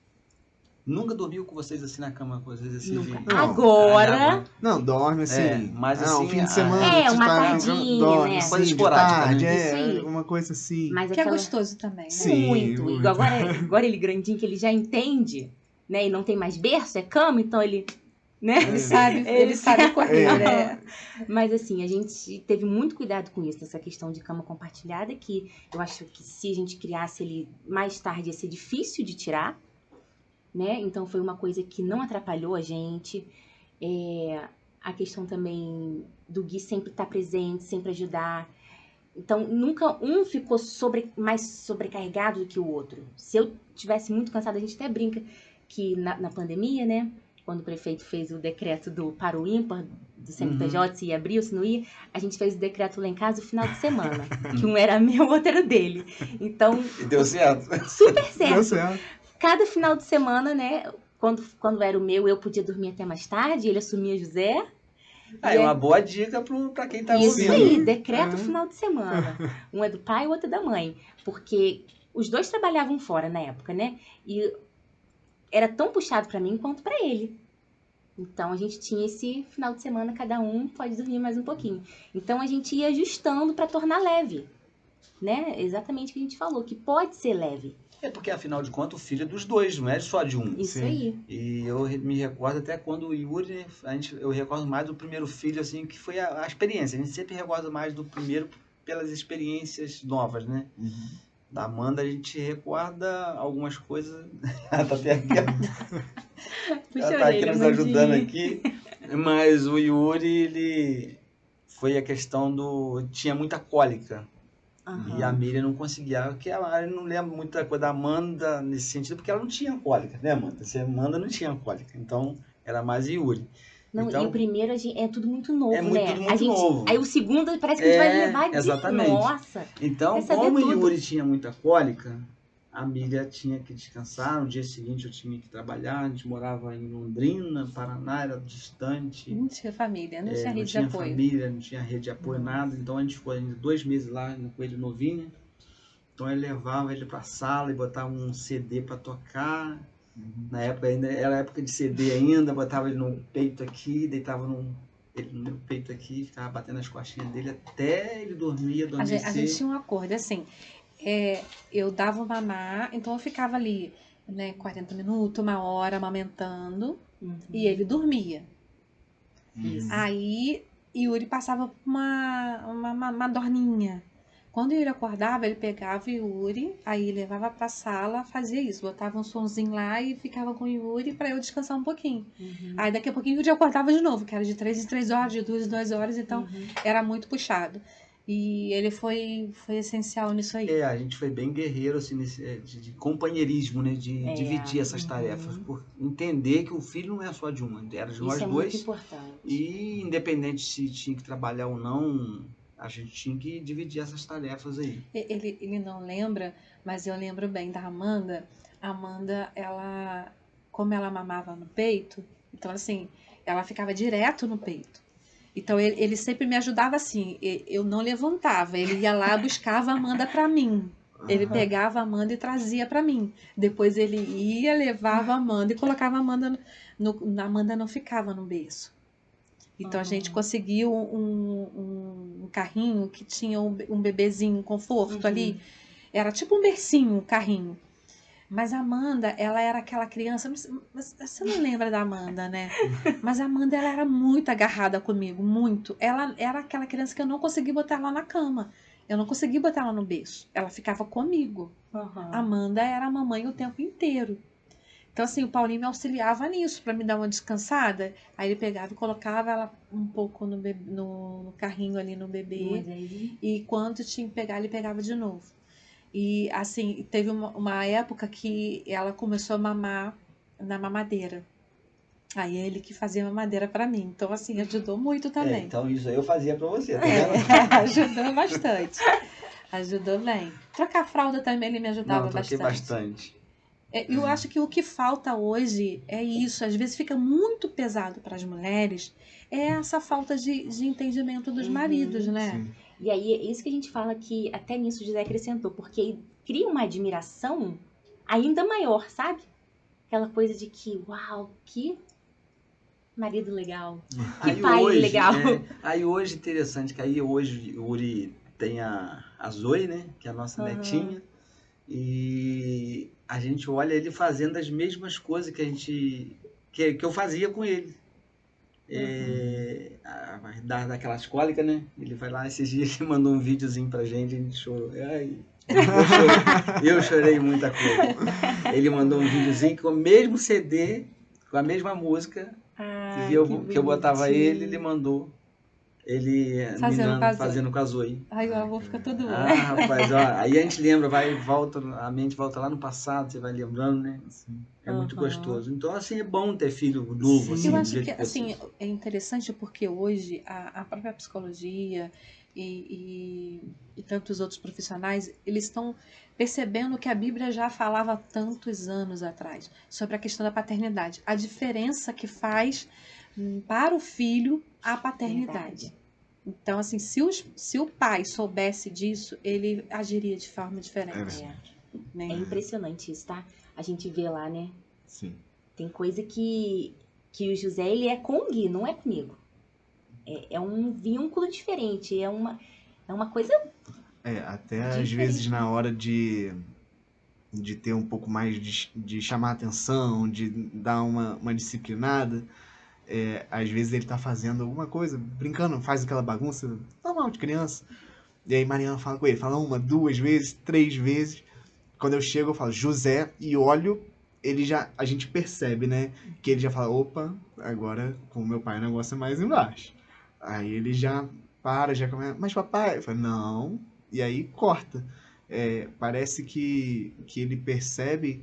Nunca dormiu com vocês assim na cama, com vocês assim? Nunca. Não. Agora... Não, dorme assim. mas o assim, fim de semana. É, você uma tá tardinha, dorme, né? assim, Coisa de esporádica, tarde, né? Isso aí. uma coisa assim. Mas Que é aquela... gostoso também, né? Sim, muito. muito. Agora ele grandinho, que ele já entende, né? E não tem mais berço, é cama, então ele... Né? Ele sabe correr, né? Mas assim, a gente teve muito cuidado com isso, essa questão de cama compartilhada, que eu acho que se a gente criasse ele mais tarde ia ser difícil de tirar, né? Então foi uma coisa que não atrapalhou a gente. A questão também do Gui sempre estar presente, sempre ajudar. Então, nunca um ficou mais sobrecarregado do que o outro. Se eu tivesse muito cansada, a gente até brinca que na pandemia, né? Quando o prefeito fez o decreto para o ímpar, do CNPJ, se ia abrir ou se não ia, a gente fez o decreto lá em casa no final de semana. Que um era meu, o outro era dele. Então... E deu certo? Super certo. Deu certo. Cada final de semana, né? Quando era o meu, eu podia dormir até mais tarde, ele assumia José. É uma boa dica pra quem tá Isso ouvindo. aí, decreto final de semana. Um é do pai, o outro é da mãe. Porque os dois trabalhavam fora na época, né? E era tão puxado pra mim quanto pra ele. Então, a gente tinha esse final de semana, cada um pode dormir mais um pouquinho. Então, a gente ia ajustando pra tornar leve. Né? Exatamente o que a gente falou, que pode ser leve. É porque, afinal de contas, o filho é dos dois, não é só de um. Isso Sim. aí. E eu me recordo até quando o Yuri, eu recordo mais do primeiro filho, assim, que foi a experiência. A gente sempre recorda mais do primeiro pelas experiências novas, né? Da Amanda a gente recorda algumas coisas. Ela tá até aqui, Puxa ela a tá aqui orelha, nos Amandinha. ajudando aqui. Mas o Yuri, ele foi a questão do... Tinha muita cólica. Aham. E a Miriam não conseguia, porque ela não lembra muita coisa da Amanda nesse sentido, porque ela não tinha cólica, né, Amanda? Se a Amanda não tinha cólica, então era mais Yuri. Não, Então, e o primeiro é tudo muito novo, é muito, né? tudo muito novo. Aí o segundo parece que a gente vai levar de... exatamente. Nossa! Então, Quer saber como o tudo. Yuri tinha muita cólica, a Miriam tinha que descansar, no dia seguinte eu tinha que trabalhar, a gente morava em Londrina, Paraná, era distante. Não tinha família, não tinha Não rede de tinha apoio. família, não tinha rede de apoio, nada. Então a gente ficou ainda 2 meses lá com ele novinho. Então eu levava ele pra sala e botava um CD pra tocar. Na época ainda era época de CD ainda, botava ele no peito aqui, deitava ele no meu peito aqui, ficava batendo as costinhas dele até ele dormir, A gente adormecer. tinha um acordo, assim, eu dava o mamar, então eu ficava ali, né, 40 minutos, 1 hora amamentando, e ele dormia. Isso. Aí Yuri passava por uma dorninha. Quando o Yuri acordava, ele pegava o Yuri, aí levava pra sala, fazia isso, botava um sonzinho lá e ficava com o Yuri pra eu descansar um pouquinho. Aí daqui a pouquinho o Yuri acordava de novo, que era de 3 em 3 horas, de 2 em 2 horas, então era muito puxado. E ele foi essencial nisso aí. A gente foi bem guerreiro, assim, de companheirismo, né? De dividir essas tarefas, por entender que o filho não é só de uma, era de nós Isso é dois. muito importante. E independente se tinha que trabalhar ou não, a gente tinha que dividir essas tarefas aí. Ele não lembra, mas eu lembro bem da Amanda. A Amanda, ela, como ela mamava no peito, então assim, ela ficava direto no peito. Então ele sempre me ajudava assim, eu não levantava, ele ia lá, buscava a Amanda pra mim. Ele pegava a Amanda e trazia pra mim. Depois ele ia, levava a Amanda e colocava a Amanda a Amanda não ficava no berço. Então a gente conseguiu um carrinho que tinha um bebezinho, um conforto ali. Era tipo um bercinho, um carrinho. Mas a Amanda, ela era aquela criança... Mas você não lembra da Amanda, né? Mas a Amanda, ela era muito agarrada comigo, muito. Ela era aquela criança que eu não conseguia botar ela na cama. Eu não conseguia botar ela no berço. Ela ficava comigo. A Amanda era a mamãe o tempo inteiro. Então, assim, o Paulinho me auxiliava nisso, para me dar uma descansada. Aí ele pegava e colocava ela um pouco no carrinho ali no bebê. E quando tinha que pegar, ele pegava de novo. E, assim, teve uma época que ela começou a mamar na mamadeira. Aí ele que fazia a mamadeira para mim. Então, assim, ajudou muito também. Então isso aí eu fazia para você, tá vendo? Ajudou bastante. Ajudou bem. Trocar fralda também ele me ajudava troquei bastante. bastante. Eu acho que o que falta hoje é isso. Às vezes fica muito pesado para as mulheres. É essa falta de entendimento dos maridos, né? Sim. E aí, é isso que a gente fala que até nisso o José acrescentou, porque cria uma admiração ainda maior, sabe? Aquela coisa de que, uau, que marido legal, que Aí pai hoje, legal. aí hoje interessante que aí hoje o Uri tem a Zoe, né, que é a nossa netinha, e a gente olha ele fazendo as mesmas coisas que a gente que eu fazia com ele. Daquelas cólicas, né? Ele vai lá, esses dias ele mandou um videozinho pra gente, a gente chorou. Ai, eu chorei muita coisa. Ele mandou um videozinho com o mesmo CD, com a mesma música, Ah, que eu botava ele bonitinho. mandou. Ele Fazendo com a Zoe. fazendo com a Zoe. Ai, o avô fica todo louco. Ah, rapaz, ó, aí a gente lembra, a mente volta lá no passado, você vai lembrando, né? É muito gostoso. Então, assim, é bom ter filho novo, assim, Eu do acho jeito que, assim, vocês. é interessante porque hoje a própria psicologia e tantos outros profissionais, eles estão percebendo que a Bíblia já falava há tantos anos atrás sobre a questão da paternidade. A diferença que faz para o filho a paternidade. Então, assim, se o pai soubesse disso, ele agiria de forma diferente. Né? É impressionante isso, tá? A gente vê lá, né? Sim. Tem coisa que o José, ele é com o Gui, não é comigo. É um vínculo diferente, é uma coisa Até às diferente. vezes na hora de ter um pouco mais de chamar atenção, de dar uma disciplinada, às vezes ele tá fazendo alguma coisa, brincando, faz aquela bagunça normal de criança. E aí Mariana fala com ele, fala 1, 2 vezes, 3 vezes. Quando eu chego, eu falo José e olho, a gente percebe, né? Que ele já fala, opa, agora com o meu pai o negócio é mais embaixo. Aí ele já já começa, mas papai? Eu falo, não. E aí corta. Parece que ele percebe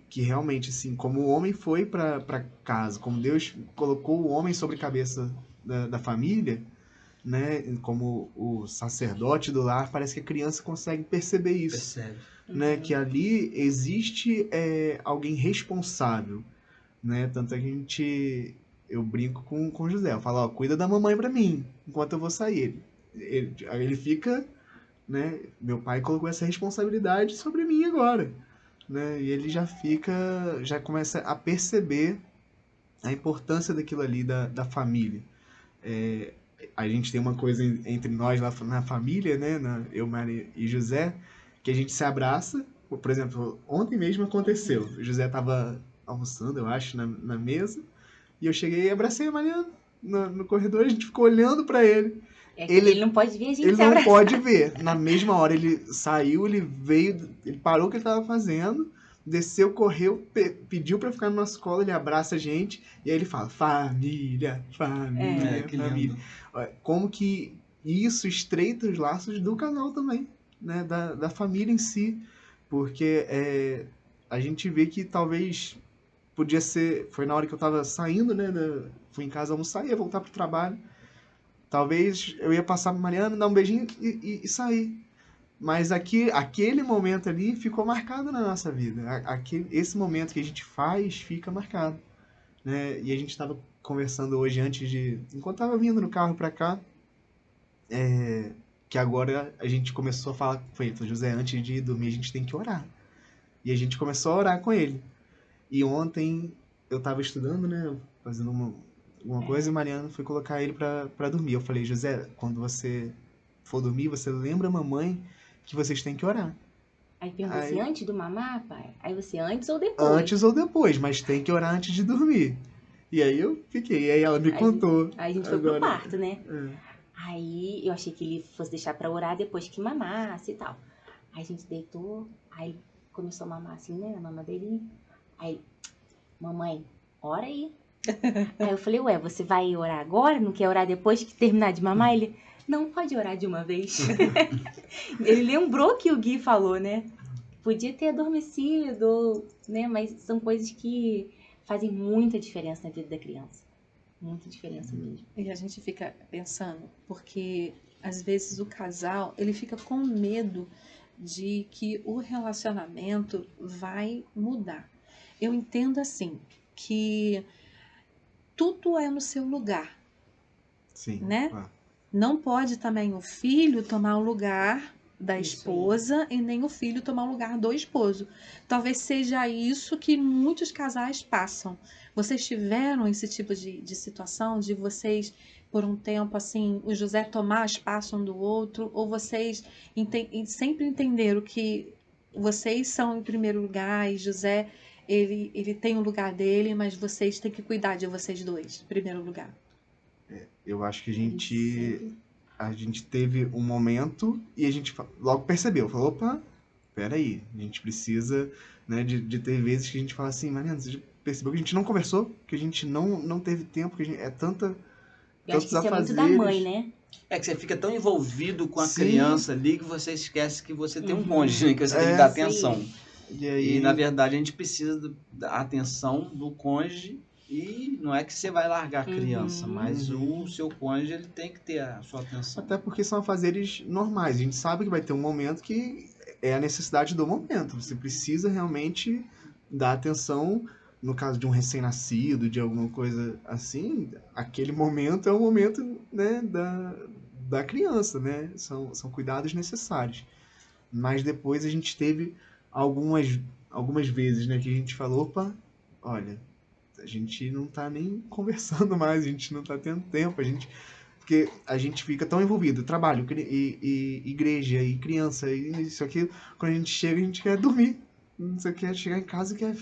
que realmente, assim, como o homem foi para casa, como Deus colocou o homem sobre a cabeça da família, né? Como o sacerdote do lar, parece que a criança consegue perceber isso. Percebe. Né, que ali existe alguém responsável, né? Tanto é que eu brinco com o José, eu falo, ó, cuida da mamãe pra mim, enquanto eu vou sair. Ele fica, né? Meu pai colocou essa responsabilidade sobre mim agora, né? E ele já começa a perceber a importância daquilo ali da família. A gente tem uma coisa entre nós lá na família, né? Eu, Maria e José, que a gente se abraça. Por exemplo, ontem mesmo aconteceu. O José estava almoçando, eu acho, na mesa. E eu cheguei e abracei a Mariana no corredor. A gente ficou olhando para ele. Ele não pode ver a gente Ele se não abraçar. pode ver. Na mesma hora ele saiu, ele veio, ele parou o que ele estava fazendo, desceu, correu, pediu para ficar no nosso colo, ele abraça a gente e aí ele fala: família, família, Que família. lindo. Como que isso estreita os laços do casal também, né? Da família em si. Porque a gente vê que talvez podia ser. Foi na hora que eu tava saindo, né? Fui em casa almoçar, ia voltar pro trabalho. Talvez eu ia passar pra Mariana, dar um beijinho e sair. Mas aquele momento ali ficou marcado na nossa vida. Esse momento que a gente faz fica marcado. Né? E a gente estava conversando hoje enquanto estava vindo no carro para cá, que agora a gente começou a falar com ele, José, antes de dormir a gente tem que orar. E a gente começou a orar com ele. E ontem eu estava estudando, né, fazendo uma coisa, e Mariana foi colocar ele para dormir. Eu falei, José, quando você for dormir, você lembra a mamãe que vocês têm que orar. Aí perguntou assim, antes do mamar, pai? Aí você, antes ou depois? Antes ou depois, mas tem que orar antes de dormir. E aí eu fiquei, e aí ela me contou. Aí a gente foi pro quarto, né? É. Aí eu achei que ele fosse deixar pra orar depois que mamasse e tal. Aí a gente deitou, aí começou a mamar assim, né? A mamadeirinha. Aí, mamãe, ora aí. Aí eu falei, ué, você vai orar agora? Não quer orar depois que terminar de mamar? Ele, não, pode orar de uma vez. Ele lembrou que o Gui falou, né? Podia ter adormecido, né? Mas são coisas que fazem muita diferença na vida da criança. Muita diferença mesmo. E a gente fica pensando, porque às vezes o casal, ele fica com medo de que o relacionamento vai mudar. Eu entendo assim, que tudo é no seu lugar, Sim. né? Não pode também o filho tomar o lugar da Isso aí. esposa e nem o filho tomar o lugar do esposo. Talvez seja isso que muitos casais passam. Vocês tiveram esse tipo de situação de vocês, por um tempo, assim, o José tomar espaço um do outro, ou vocês sempre entenderam que vocês são em primeiro lugar e José, ele tem o lugar dele, mas vocês têm que cuidar de vocês dois, em primeiro lugar. Eu acho que Sempre. a gente teve um momento e a gente logo percebeu. Falou, opa, peraí, a gente precisa, né, de ter vezes que a gente fala assim, Mariana, você já percebeu que a gente não conversou? Que a gente não teve tempo, que a gente, Eu acho que isso é muito da afazeres. mãe, né? É que você fica tão envolvido com a Sim. criança ali que você esquece que você tem um Uhum. cônjuge, né, que você tem que É, dar sim. atenção. E aí, E, na verdade, a gente precisa da atenção do cônjuge e não é que você vai largar a criança, Uhum. mas o seu cônjuge ele tem que ter a sua atenção. até porque são afazeres normais. A gente sabe que vai ter um momento que é a necessidade do momento. Você precisa realmente dar atenção. No caso de um recém-nascido, de alguma coisa assim, aquele momento é o momento, né, da criança, né? São cuidados necessários. Mas depois a gente teve algumas vezes, né, que a gente falou, opa, olha, a gente não tá nem conversando mais, a gente não tá tendo tempo, porque a gente fica tão envolvido, trabalho, e igreja, e criança, e isso, aquilo, quando a gente chega, a gente quer dormir, você quer chegar em casa e quer...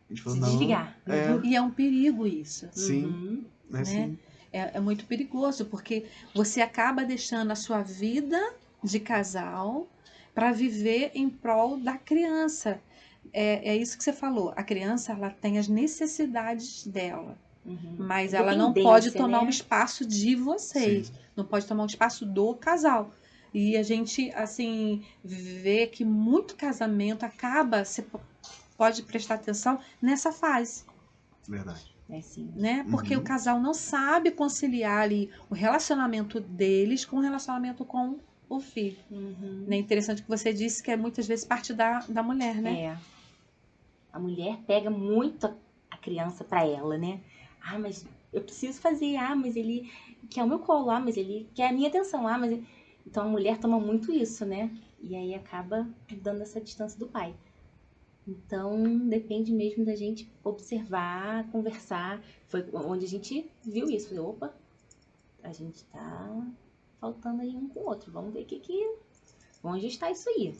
A gente falou, Se não, desligar. É, E é um perigo isso. sim, Uhum. né, Né? sim. É muito perigoso, porque você acaba deixando a sua vida de casal para viver em prol da criança. É isso que você falou. A criança, ela tem as necessidades dela, Uhum. mas ela não pode tomar o espaço de vocês. Sim. Não pode tomar o espaço do casal. E a gente, assim, vê que muito casamento acaba, você pode prestar atenção nessa fase, Verdade. É sim. né? Porque Uhum. o casal não sabe conciliar ali o relacionamento deles com o relacionamento com o filho. Uhum. É interessante que você disse que é muitas vezes parte da mulher, né? É. A mulher pega muito a criança pra ela, né? Ah, mas eu preciso fazer. Ah, mas ele quer o meu colo. Ah, mas ele quer a minha atenção. Ah, mas... Então a mulher toma muito isso, né? E aí acaba dando essa distância do pai. Então depende mesmo da gente observar, conversar. Foi onde a gente viu isso. Falei, opa, a gente tá faltando aí um com o outro. Vamos ver onde está isso aí.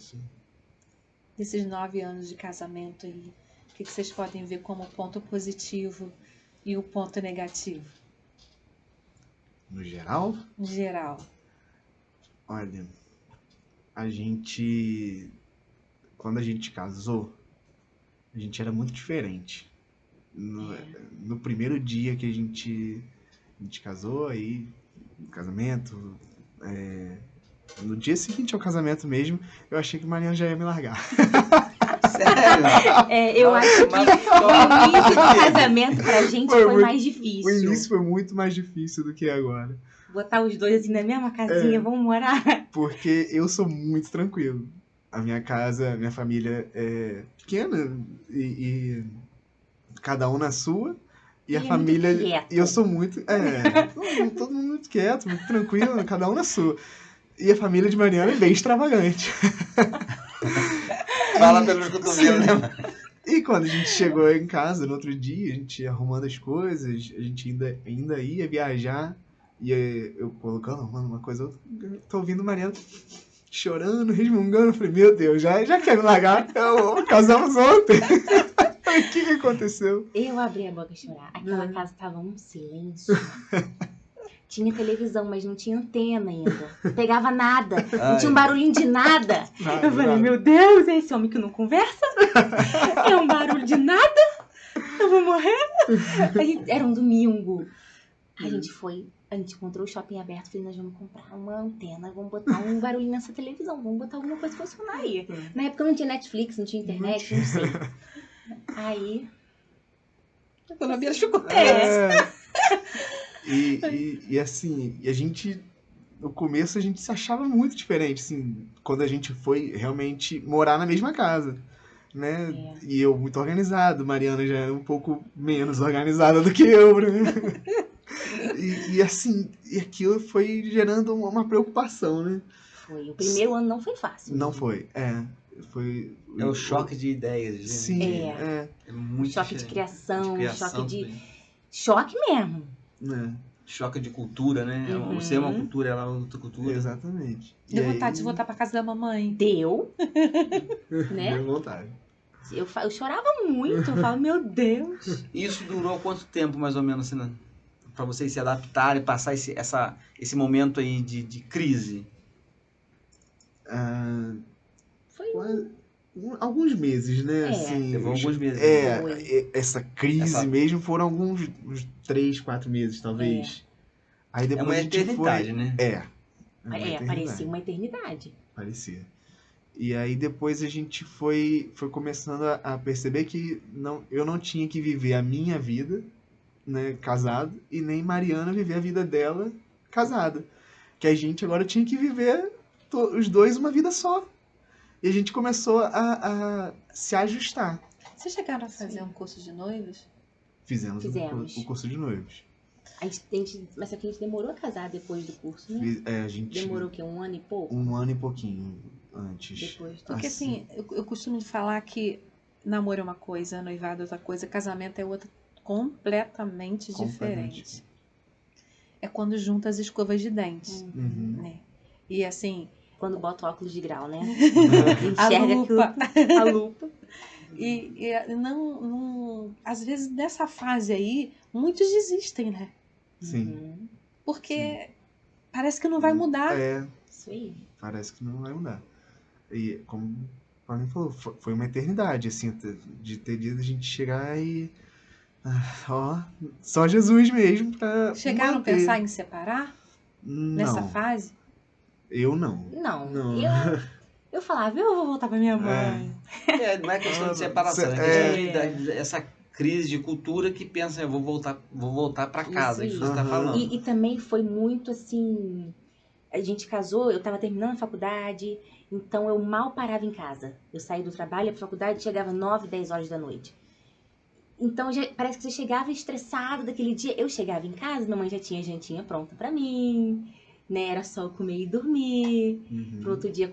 Desses 9 anos de casamento aí, o que vocês podem ver como ponto positivo e o ponto negativo, No geral, em geral? olha, quando a gente casou, a gente era muito diferente. No primeiro dia que a gente casou, aí, no casamento, no dia seguinte ao casamento mesmo, eu achei que Mariana já ia me largar. Sério? Eu acho que o início do casamento pra gente foi mais O difícil. início foi muito mais difícil do que agora. Botar os dois assim na mesma casinha, vamos morar. Porque eu sou muito tranquilo. A minha casa, minha família é pequena e cada um na sua. E a Ele é família. muito quieto. E eu sou muito. Todo mundo muito quieto, muito tranquilo, cada um na sua. E a família de Mariana é bem extravagante. Fala pelos cotovelos, né? E quando a gente chegou em casa no outro dia, a gente ia arrumando as coisas, a gente ainda ia viajar. E eu colocando, arrumando uma coisa, eu tô ouvindo Mariana chorando, resmungando. Eu falei, meu Deus, já quer me largar? Casamos ontem. O que aconteceu? Eu abri a boca a chorar. Aquela casa tava um silêncio. Tinha televisão, mas não tinha antena ainda. Não pegava nada. Não tinha um barulhinho de nada. Eu falei, meu Deus, é esse homem que não conversa? É um barulho de nada? Eu vou morrer? Era um domingo. A gente encontrou o shopping aberto. Falei, nós vamos comprar uma antena. Vamos botar um barulho nessa televisão. Vamos botar alguma coisa funcionar aí. Na época não tinha Netflix, não tinha internet, não sei. Aí... A dona Bia ficou E assim, a gente, no começo a gente se achava muito diferente, assim, quando a gente foi realmente morar na mesma casa, né? E eu muito organizado, Mariana já era um pouco menos organizada do que eu, né? E assim, e aquilo foi gerando uma preocupação, né? Foi. O primeiro ano não foi fácil. Não foi, foi... É o choque de ideias. Né? Sim, É muito Choque de diferente. criação, choque de... também. Choque mesmo. Choque de cultura, né? Uhum. Você é uma cultura, ela é outra cultura. Exatamente. Deu vontade de voltar pra casa da mamãe. Deu, né? Deu vontade. Eu chorava muito, eu falo, meu Deus. Isso durou quanto tempo, mais ou menos, assim, né? Pra vocês se adaptarem, passar esse momento aí de crise? Foi Alguns meses, né? Assim, Levou alguns meses. essa crise mesmo foram uns 3, 4 meses, talvez. Aí depois uma a gente eternidade, foi... né? parecia uma eternidade. Parecia. E aí depois a gente foi começando a perceber que eu não tinha que viver a minha vida, né, casado, e nem Mariana viver a vida dela casada. Que a gente agora tinha que viver os dois uma vida só. E a gente começou a se ajustar. Vocês chegaram a fazer um curso de noivos? Fizemos. O curso de noivos. Mas só que a gente demorou a casar depois do curso, né? A gente Demorou o quê? 1 ano e pouco? 1 ano e pouquinho antes. Depois do... Porque assim, eu costumo falar que namoro é uma coisa, noivado é outra coisa, casamento é outra completamente diferente. É quando junta as escovas de dente. Uhum. Né? E assim... Quando bota óculos de grau, né? a Enxerga lupa. a lupa. E não... Às vezes, nessa fase aí, muitos desistem, né? Sim. Porque parece que não vai mudar. Isso aí. Parece que não vai mudar. E como o Paulinho falou, foi uma eternidade, assim, de ter dia a gente chegar e... só Jesus mesmo pra Chegaram manter. a pensar em separar? Nessa fase? Eu não. Não. Eu falava, eu vou voltar pra minha mãe. Não é questão de separação, é questão dessa crise de cultura que pensa, eu vou voltar pra casa, isso que você tá falando. E também foi muito assim, a gente casou, eu tava terminando a faculdade, então eu mal parava em casa. Eu saí do trabalho, ia pra faculdade, chegava 9, 10 horas da noite. Então parece que você chegava estressado daquele dia. Eu chegava em casa, minha mãe já tinha jantinha pronta pra mim, né? Era só eu comer e dormir. Pro outro dia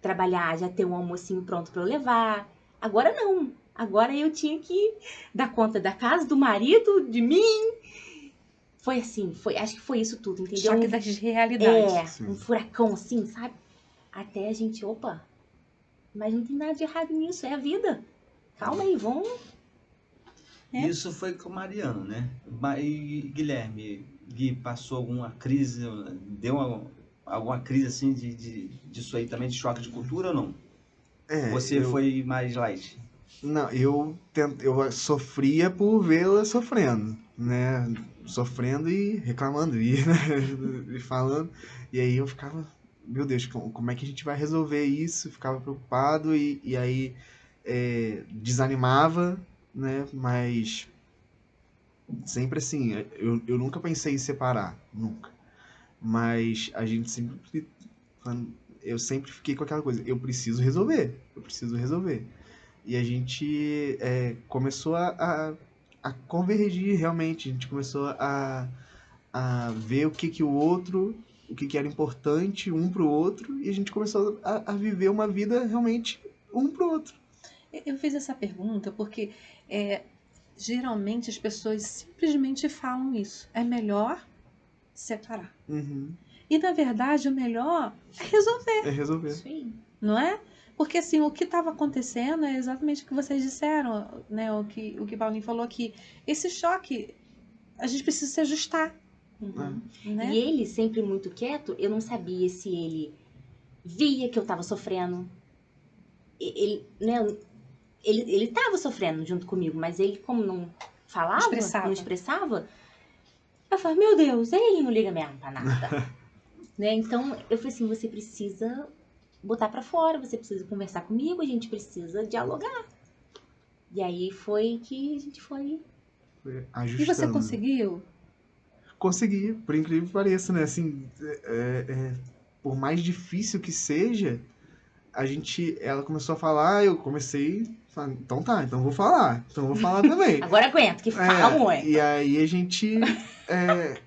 trabalhar, já ter um almocinho pronto pra eu levar. Agora não. Agora eu tinha que dar conta da casa, do marido, de mim. Foi assim, acho que foi isso tudo, entendeu? Choque das realidades. Um furacão assim, sabe? Até a gente, mas não tem nada de errado nisso, é a vida. Calma aí, vamos... Isso foi com Mariana, né? E Guilherme, Gui, passou alguma crise, deu alguma crise assim disso aí também, de choque de cultura ou não? Você foi mais light? Não, eu sofria por vê-la sofrendo, né? Sofrendo e reclamando, e falando. E aí eu ficava, meu Deus, como é que a gente vai resolver isso? Ficava preocupado e aí desanimava, né? Mas sempre assim, eu nunca pensei em separar, nunca. Mas a gente sempre... Eu sempre fiquei com aquela coisa, eu preciso resolver. E a gente começou a convergir realmente, a gente começou a ver o que era importante um pro outro, e a gente começou a viver uma vida realmente um pro outro. Eu fiz essa pergunta porque geralmente as pessoas simplesmente falam isso. É melhor separar. Uhum. E na verdade o melhor é resolver. É resolver. Sim. Não é? Porque assim, o que estava acontecendo é exatamente o que vocês disseram, né? O que Paulinho falou aqui. Esse choque, a gente precisa se ajustar. Né? E ele, sempre muito quieto, eu não sabia se ele via que eu tava sofrendo. Ele tava sofrendo junto comigo, mas ele, como não falava, não expressava, eu falei, meu Deus, ele não liga mesmo pra nada. Né? Então, eu falei assim, você precisa botar pra fora, você precisa conversar comigo, a gente precisa dialogar. E aí foi que a gente foi ajustando. E você conseguiu? Consegui, por incrível que pareça, né? Assim, por mais difícil que seja, ela começou a falar, eu comecei a falar, então vou falar também. Agora aguenta, que fala muito. E aí a gente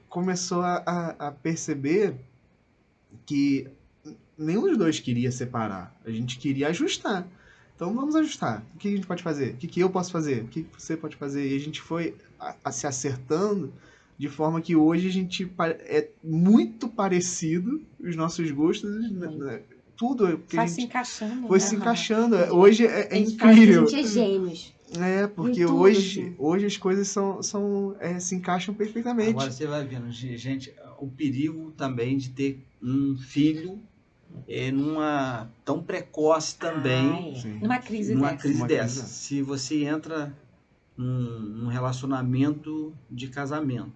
começou a perceber que nenhum dos dois queria separar. A gente queria ajustar. Então vamos ajustar. O que a gente pode fazer? O que eu posso fazer? O que você pode fazer? E a gente foi se acertando de forma que hoje a gente é muito parecido, os nossos gostos, né? Tudo que Vai a se gente encaixando. foi né? se encaixando. Hoje é A gente fala que incrível. a gente é gêmeos. Porque Em tudo, hoje, assim. hoje as coisas se encaixam perfeitamente. Agora você vai vendo, gente, o perigo também de ter um filho numa tão precoce também, Sim. Numa crise numa dessa. crise Uma crise dessa. dessa. Se você entra num relacionamento de casamento,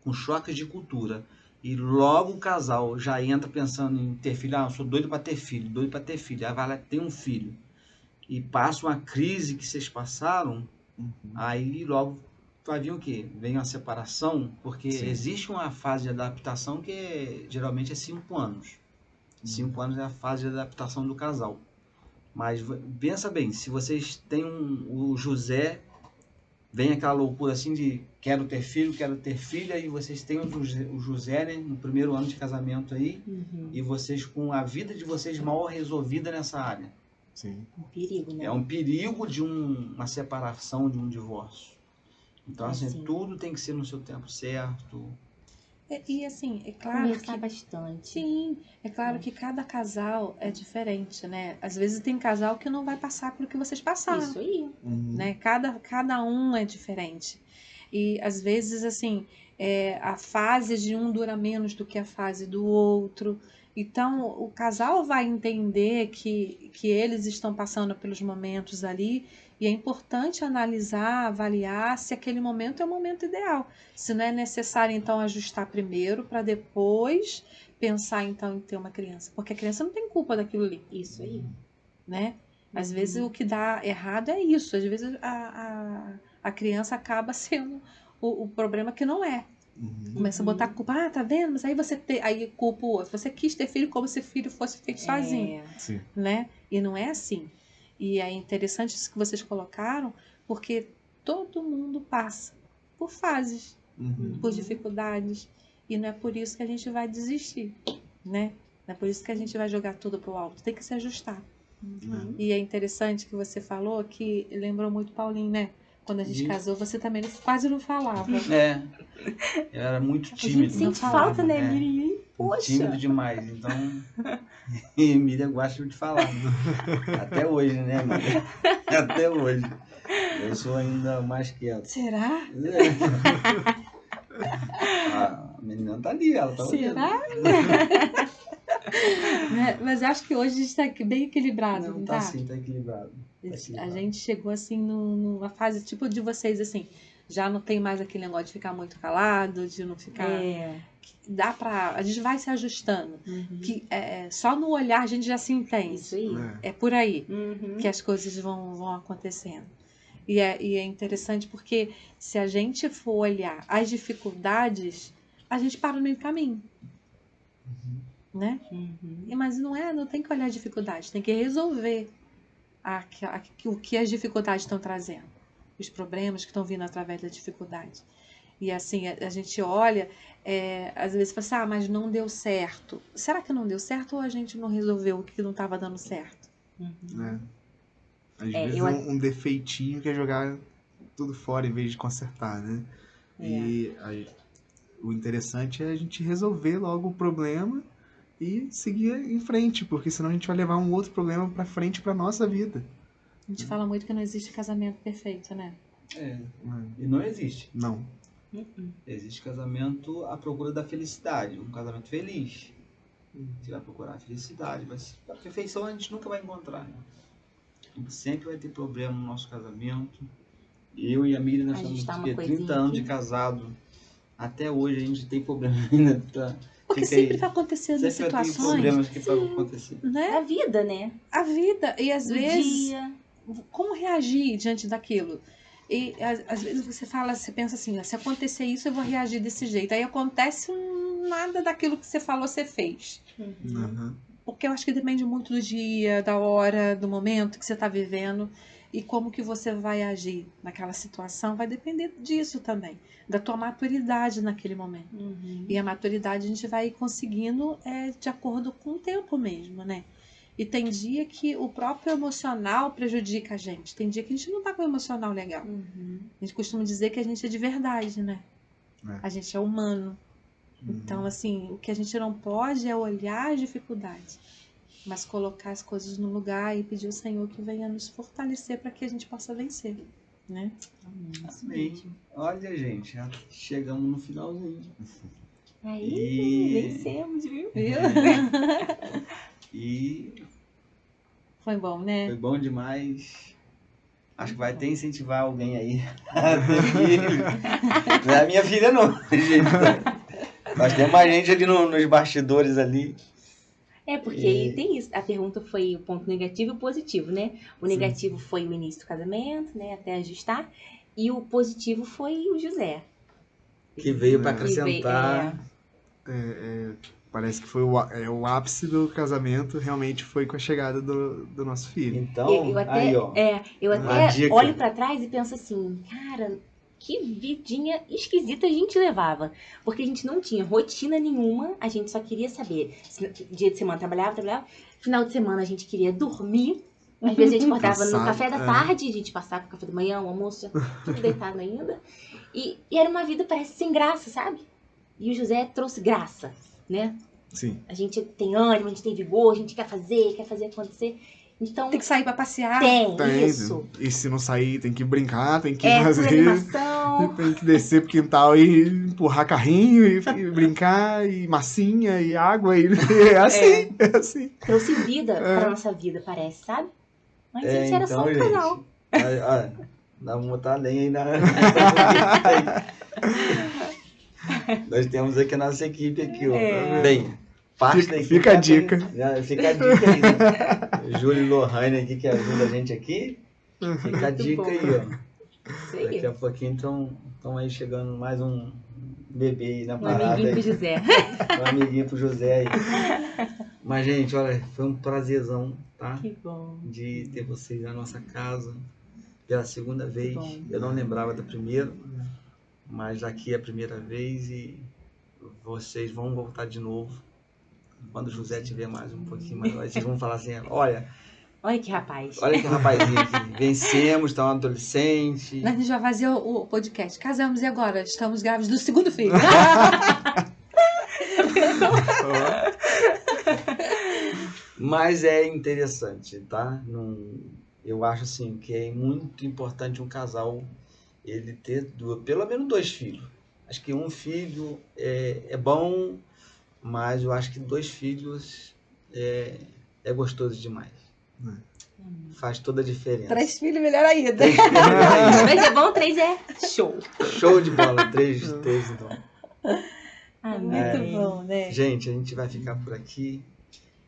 com choques de cultura, e logo o casal já entra pensando em ter filho, eu sou doido para ter filho, aí vai lá ter um filho, e passa uma crise que vocês passaram, aí logo vai vir o quê? Vem uma separação, porque Sim. existe uma fase de adaptação que geralmente é 5 anos. 5 anos é a fase de adaptação do casal. Mas pensa bem, se vocês têm o José, vem aquela loucura assim de quero ter filho, quero ter filha, e vocês têm o José, né, no primeiro ano de casamento aí, e vocês com a vida de vocês mal resolvida nessa área. Sim. Um perigo, né? É um perigo de uma separação, de um divórcio. Então, assim, sim. tudo tem que ser no seu tempo certo. E assim, é claro Conversar que... bastante. Sim, é claro que cada casal é diferente, né? Às vezes tem casal que não vai passar pelo que vocês passaram. Isso aí. Né? Cada um é diferente. E às vezes, assim, a fase de um dura menos do que a fase do outro. Então, o casal vai entender que eles estão passando pelos momentos ali e é importante analisar, avaliar se aquele momento é o momento ideal. Se não é necessário, então, ajustar primeiro para depois pensar, então, em ter uma criança. Porque a criança não tem culpa daquilo ali, Isso aí. né? Às vezes o que dá errado é isso. Às vezes a criança acaba sendo o problema que não é. Começa a botar culpa. Tá vendo? Mas aí aí culpa o outro. Você quis ter filho como se filho fosse feito sozinho, Sim. né? E não é assim. E é interessante isso que vocês colocaram, porque todo mundo passa por fases, por dificuldades. E não é por isso que a gente vai desistir, né? Não é por isso que a gente vai jogar tudo pro alto. Tem que se ajustar. E é interessante que você falou que lembrou muito Paulinho, né? Quando a gente casou, você também quase não falava. Eu era muito A tímido. gente sente falava, falta, né, Miriam? Poxa. Tímido demais. Então, Emília gosta de falar. Até hoje, né, Emília? Até hoje. Eu sou ainda mais quieto. Será? A menina tá ali, ela tá Será? Mas eu acho que hoje a gente tá bem equilibrado, não tá tá? assim, tá equilibrado. A gente chegou assim numa fase tipo de vocês, assim, já não tem mais aquele negócio de ficar muito calado, de não ficar. A gente vai se ajustando. Que só no olhar a gente já se entende. Isso aí. É por aí que as coisas vão acontecendo. E é interessante porque se a gente for olhar as dificuldades, a gente para no meio do caminho. Né? Mas não tem que olhar a dificuldade, tem que resolver o que as dificuldades estão trazendo, os problemas que estão vindo através da dificuldade. E assim, a gente olha, às vezes fala assim, mas não deu certo. Será que não deu certo ou a gente não resolveu o que não estava dando certo? Às vezes um defeitinho que é jogar tudo fora em vez de consertar, né? E o interessante é a gente resolver logo o problema e seguir em frente, porque senão a gente vai levar um outro problema pra frente pra nossa vida. A gente fala muito que não existe casamento perfeito, né? E não existe. Não. Existe casamento à procura da felicidade, um casamento feliz. Você vai procurar a felicidade, mas a perfeição a gente nunca vai encontrar. Né? A gente sempre vai ter problema no nosso casamento. Eu e a Miriam, nós estamos 30 anos de casado. Até hoje a gente tem problema ainda. Porque sempre está acontecendo situações. Sempre tem problemas que podem acontecer. Né? A vida, né? A vida. E às vezes, dia. como reagir diante daquilo? E às vezes você pensa assim, se acontecer isso, eu vou reagir desse jeito. Aí acontece nada daquilo que você falou, você fez. Porque eu acho que depende muito do dia, da hora, do momento que você está vivendo. e como que você vai agir naquela situação vai depender disso também, da tua maturidade naquele momento. E a maturidade a gente vai conseguindo de acordo com o tempo mesmo, né? E tem dia que o próprio emocional prejudica a gente. Tem dia que a gente não tá com o emocional legal. A gente costuma dizer que a gente é de verdade, né? A gente é humano. Então, assim, o que a gente não pode é olhar as dificuldades, mas colocar as coisas no lugar e pedir ao Senhor que venha nos fortalecer para que a gente possa vencer, né? Amém. Olha, gente, já chegamos no finalzinho. Aí, vencemos, viu? E Foi bom, né? foi bom demais. Acho que vai até incentivar alguém aí a ter filho. Não é a minha filha, não, gente. Mas tem mais gente ali nos bastidores ali. Porque aí tem isso. A pergunta foi o ponto negativo e o positivo, né? O negativo foi o início do casamento, né? Até ajustar. E o positivo foi o José. Que veio para acrescentar. Parece que foi o ápice do casamento, realmente foi com a chegada do nosso filho. Então, eu até, aí, ó. eu até olho pra trás e penso assim, cara, que vidinha esquisita a gente levava. Porque a gente não tinha rotina nenhuma, a gente só queria saber. Dia de semana trabalhava. Final de semana a gente queria dormir. Às vezes a gente acordava no café da tarde, a gente passava com o café da manhã, o almoço, tudo deitado ainda. E era uma vida, parece, sem graça, sabe? E o José trouxe graça, né? Sim. A gente tem ânimo, a gente tem vigor, a gente quer fazer acontecer. Então, Tem que sair para passear. Tem, isso. E se não sair, tem que brincar, tem que Por fazer. animação. Tem que descer pro quintal e empurrar carrinho e brincar, e massinha, e água. E é assim. Trouxe vida pra nossa vida, parece, sabe? Antes a gente era só um casal. Vamos botar a lenha aí na... Nós temos aqui a nossa equipe aqui, ó. Bem, parte da equipe. Fica a dica. Fica a dica aí, né? Júlio e Lohane aqui que ajuda a gente aqui. Fica a dica aí, ó. Isso aí. Daqui a pouquinho estão aí chegando mais um bebê aí na Um parada. amiguinho aí. pro José. Um amiguinho pro José aí. Mas, gente, olha, foi um prazerzão, tá? Que bom. De ter vocês na nossa casa pela segunda vez. bom. Eu não lembrava da primeira, mas aqui é a primeira vez e vocês vão voltar de novo. Quando o José tiver mais um pouquinho maior, vocês vão falar assim, olha que rapaz. olha que rapazinho aqui, vencemos, tá um adolescente. A gente já fazia o podcast. Casamos e agora? Estamos grávidos do segundo filho. Mas é interessante, tá? Eu acho assim que é muito importante um casal ele ter pelo menos 2 filhos. Acho que um filho é bom, mas eu acho que 2 filhos é gostoso demais. Faz toda a diferença. 3 filhos, melhor ainda. 3 filhos, melhor ainda. 3 é bom, 3 é show. Show de bola, 3 então. Muito bom, né? Gente, a gente vai ficar por aqui.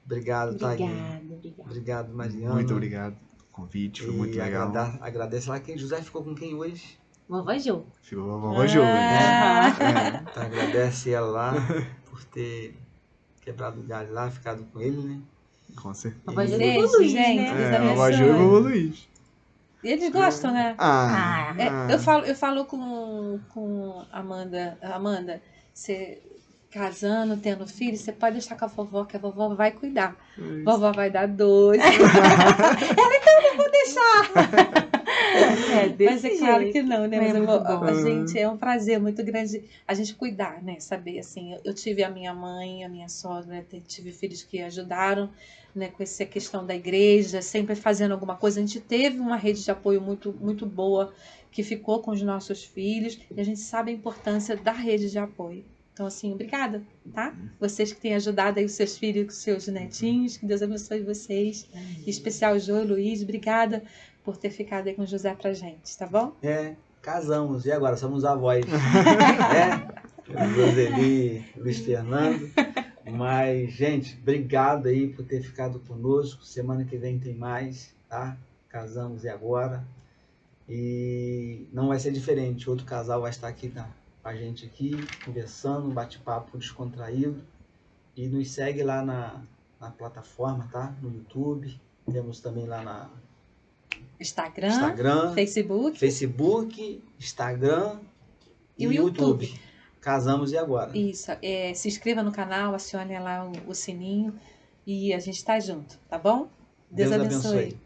Obrigado, Tagui. Obrigada. Obrigado, Mariana. Muito obrigado pelo convite, foi muito legal. Agradece lá quem José ficou com quem hoje. Vovó Jô. Ficou a vovó Jô, né? Então, agradece ela lá por ter quebrado o galho lá, ficado com ele, né? Com certeza. Vovó Jô Gente, e vovó Luiz, gente, né? Deus A vovó Jô e o abençoe. vovô Luiz. E eles gostam, né? Eu falo com a Amanda. Amanda, você casando, tendo filho, você pode deixar com a vovó, que a vovó vai cuidar. Vovó vai dar doce. Ela, então eu não vou deixar. Mas é claro que não, né? Mas a gente, é um prazer muito grande a gente cuidar, né? Saber, assim, eu tive a minha mãe, a minha sogra, tive filhos que ajudaram, né, com essa questão da igreja, sempre fazendo alguma coisa. A gente teve uma rede de apoio muito, muito boa que ficou com os nossos filhos e a gente sabe a importância da rede de apoio. Então, assim, obrigada, tá? Vocês que têm ajudado aí os seus filhos, os seus netinhos, que Deus abençoe vocês. Em especial o Jô e o Luiz, obrigada por ter ficado aí com o José pra gente, tá bom? Casamos. E agora? Somos avós. Roseli, Luiz Fernando. Mas, gente, obrigado aí por ter ficado conosco. Semana que vem tem mais, tá? Casamos e agora. E não vai ser diferente. Outro casal vai estar aqui com a gente aqui, conversando, um bate-papo descontraído. E nos segue lá na plataforma, tá? No YouTube. Temos também lá Instagram, Facebook, Instagram e o YouTube. Casamos e Agora. Isso. Se inscreva no canal, acione lá o sininho e a gente tá junto, tá bom? Deus abençoe.